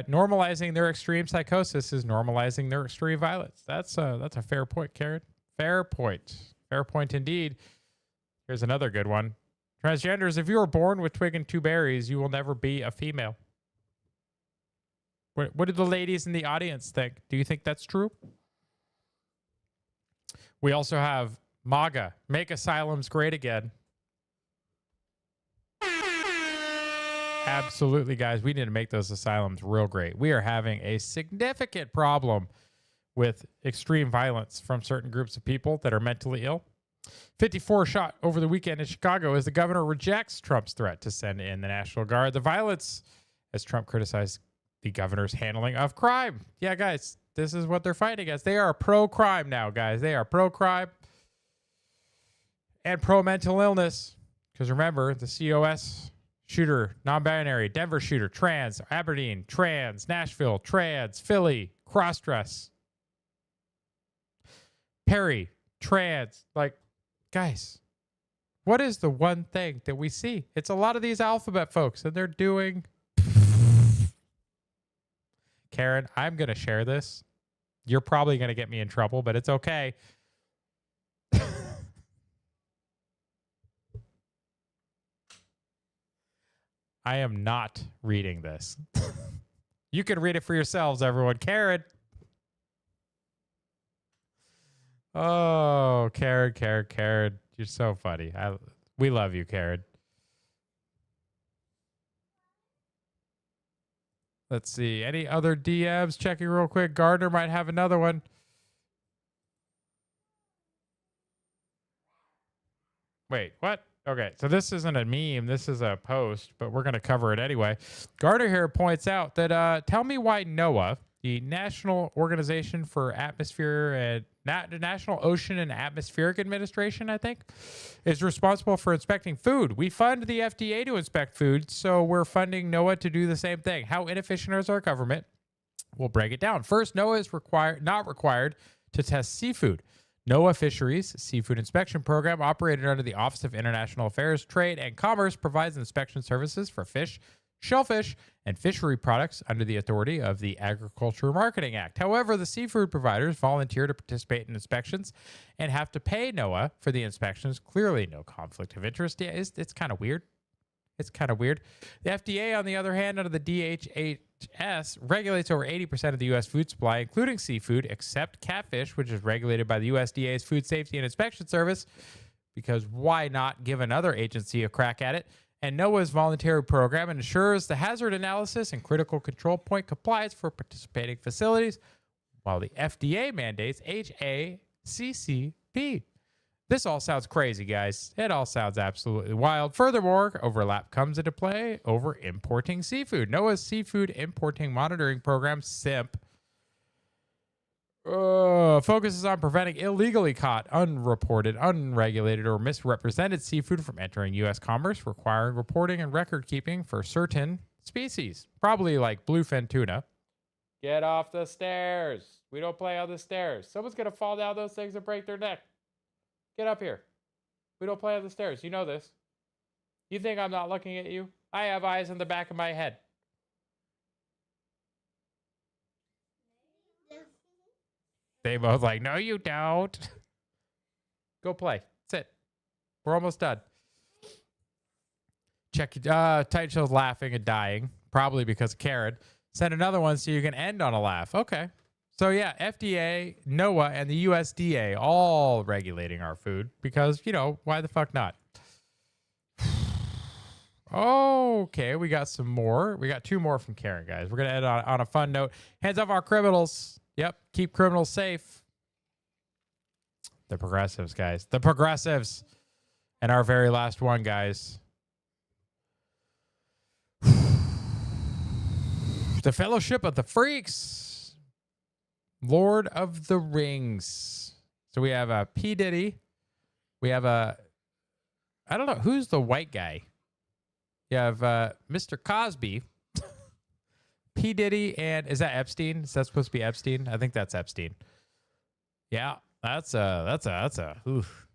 Normalizing their extreme psychosis is normalizing their extreme violence. That's a fair point, Karen. Fair point. Fair point indeed. Here's another good one. Transgenders, if you were born with twig and two berries, you will never be a female. What do the ladies in the audience think? Do you think that's true? We also have MAGA, Make Asylums Great Again. Absolutely, guys. We need to make those asylums real great. We are having a significant problem with extreme violence from certain groups of people that are mentally ill. 54 shot over the weekend in Chicago as the governor rejects Trump's threat to send in the National Guard. The violence, as Trump criticized the governor's handling of crime. Yeah, guys, this is what they're fighting against. They are pro-crime now, guys. They are pro-crime and pro-mental illness. Because remember, the COS shooter, non-binary, Denver shooter, trans, Aberdeen, trans, Nashville, trans, Philly, cross-dress. Perry, trans. Like, guys, What is the one thing that we see? It's a lot of these alphabet folks, and they're doing... Karen, I'm going to share this. You're probably going to get me in trouble, but it's okay. I am not reading this. You can read it for yourselves, everyone. Karen. Oh, Karen. You're so funny. We love you, Karen. Let's see. Any other DMs? Checking real quick. Gardner might have another one. Wait, what? Okay, so this isn't a meme. This is a post, but we're going to cover it anyway. Gardner here points out that tell me why NOAA, the National Organization for Atmosphere and National Ocean and Atmospheric Administration, I think, is responsible for inspecting food. We fund the FDA to inspect food, so we're funding NOAA to do the same thing. How inefficient is our government? We'll break it down. First, NOAA is not required to test seafood. NOAA Fisheries Seafood Inspection Program, operated under the Office of International Affairs, Trade, and Commerce, provides inspection services for fish, shellfish, and fishery products under the authority of the Agriculture Marketing Act. However, the seafood providers volunteer to participate in inspections and have to pay NOAA for the inspections. Clearly no conflict of interest. Yeah, it's kind of weird. It's kind of weird. The FDA, on the other hand, under the DHHS, regulates over 80% of the U.S. food supply, including seafood, except catfish, which is regulated by the USDA's Food Safety and Inspection Service, because why not give another agency a crack at it? And NOAA's voluntary program ensures the hazard analysis and critical control point compliance for participating facilities, while the FDA mandates HACCP. This all sounds crazy, guys. It all sounds absolutely wild. Furthermore, overlap comes into play over importing seafood. NOAA's Seafood Importing Monitoring Program, SIMP, focuses on preventing illegally caught, unreported, unregulated, or misrepresented seafood from entering U.S. commerce, requiring reporting and record keeping for certain species, probably like bluefin tuna. Get off the stairs. We don't play on the stairs. Someone's going to fall down those things and break their neck. Get up here. We don't play on the stairs. You know this. You think I'm not looking at you? I have eyes in the back of my head. They both like, no, you don't. Go play. Sit. We're almost done. Check. Titan Show's laughing and dying, probably because of Karen. Send another one so you can end on a laugh. Okay. So yeah, FDA, NOAA, and the USDA all regulating our food because, you know, why the fuck not? Okay, we got some more. We got two more from Karen, guys. We're going to end on a fun note. Hands off our criminals. Yep, keep criminals safe. The progressives, guys. The progressives. And our very last one, guys. The Fellowship of the Freaks. Lord of the Rings. So we have a P. Diddy. We have a... I don't know. Who's the white guy? You have Mr. Cosby. P. Diddy, and is that Epstein? Is that supposed to be Epstein? I think that's Epstein. Yeah, that's a. Oof.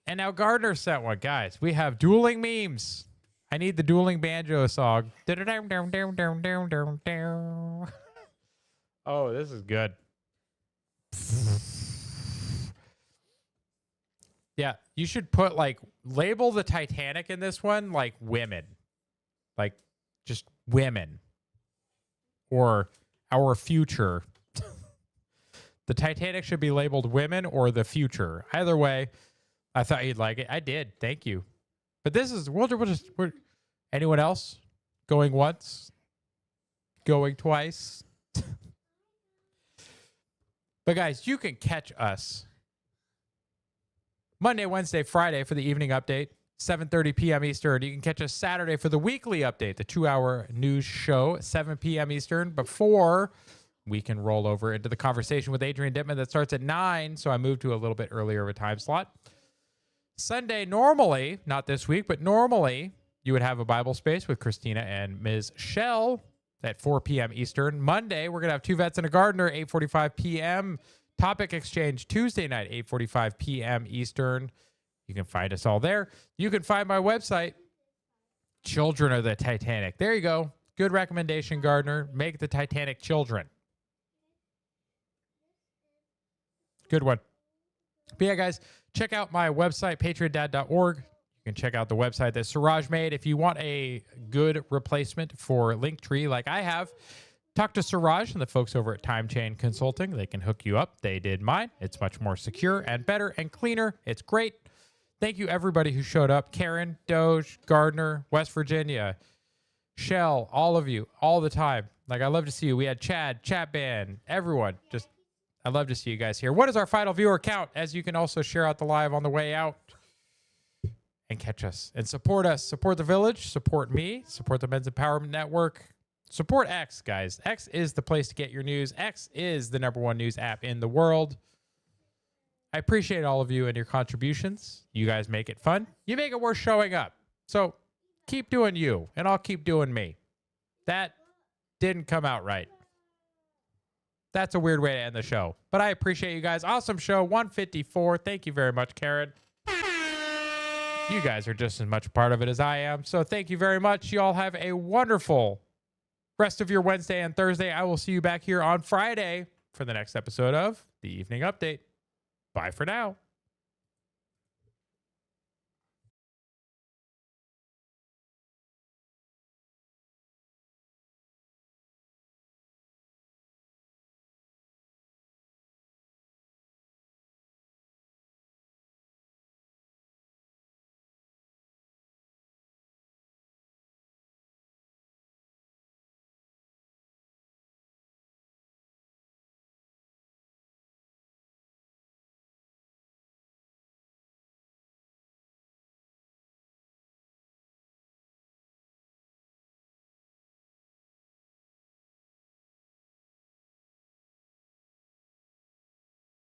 And now Gardner sent one, guys. We have dueling memes. I need the dueling banjo song. Oh, this is good. Yeah, you should put label the Titanic in this one like women. Like just women. Or our future. The Titanic should be labeled women or the future. Either way, I thought you'd like it. I did. Thank you. But this is, we're anyone else? Going once? Going twice? But guys, you can catch us Monday, Wednesday, Friday for the evening update, 7:30 p.m. Eastern. You can catch us Saturday for the weekly update, the 2-hour news show, 7 p.m. Eastern, before we can roll over into the conversation with Adrian Dittman that starts at 9, so I moved to a little bit earlier of a time slot. Sunday, normally, not this week, but normally, you would have a Bible space with Christina and Ms. Shell at 4 p.m. Eastern. Monday, we're going to have two vets and a gardener, 8:45 p.m. Topic exchange Tuesday night, 8:45 p.m. Eastern. You can find us all there. You can find my website, Children of the Titanic. There you go. Good recommendation, Gardner. Make the Titanic children. Good one. But yeah, guys, check out my website, patriotdad.org. You can check out the website that Suraj made. If you want a good replacement for Linktree like I have, talk to Suraj and the folks over at Time Chain Consulting. They can hook you up. They did mine. It's much more secure and better and cleaner. It's great. Thank you, everybody who showed up. Karen, Doge, Gardner, West Virginia, Shell, all of you, all the time. Like, I love to see you. We had Chad, Chatban, everyone. Just, I love to see you guys here. What is our final viewer count? As you can also share out the live on the way out and catch us and support us. Support the village. Support me. Support the Men's Empowerment Network. Support X, guys. X is the place to get your news. X is the #1 news app in the world. I appreciate all of you and your contributions. You guys make it fun. You make it worth showing up. So keep doing you, and I'll keep doing me. That didn't come out right. That's a weird way to end the show. But I appreciate you guys. Awesome show, 154. Thank you very much, Karen. You guys are just as much a part of it as I am. So thank you very much. You all have a wonderful rest of your Wednesday and Thursday. I will see you back here on Friday for the next episode of The Evening Update. Bye for now.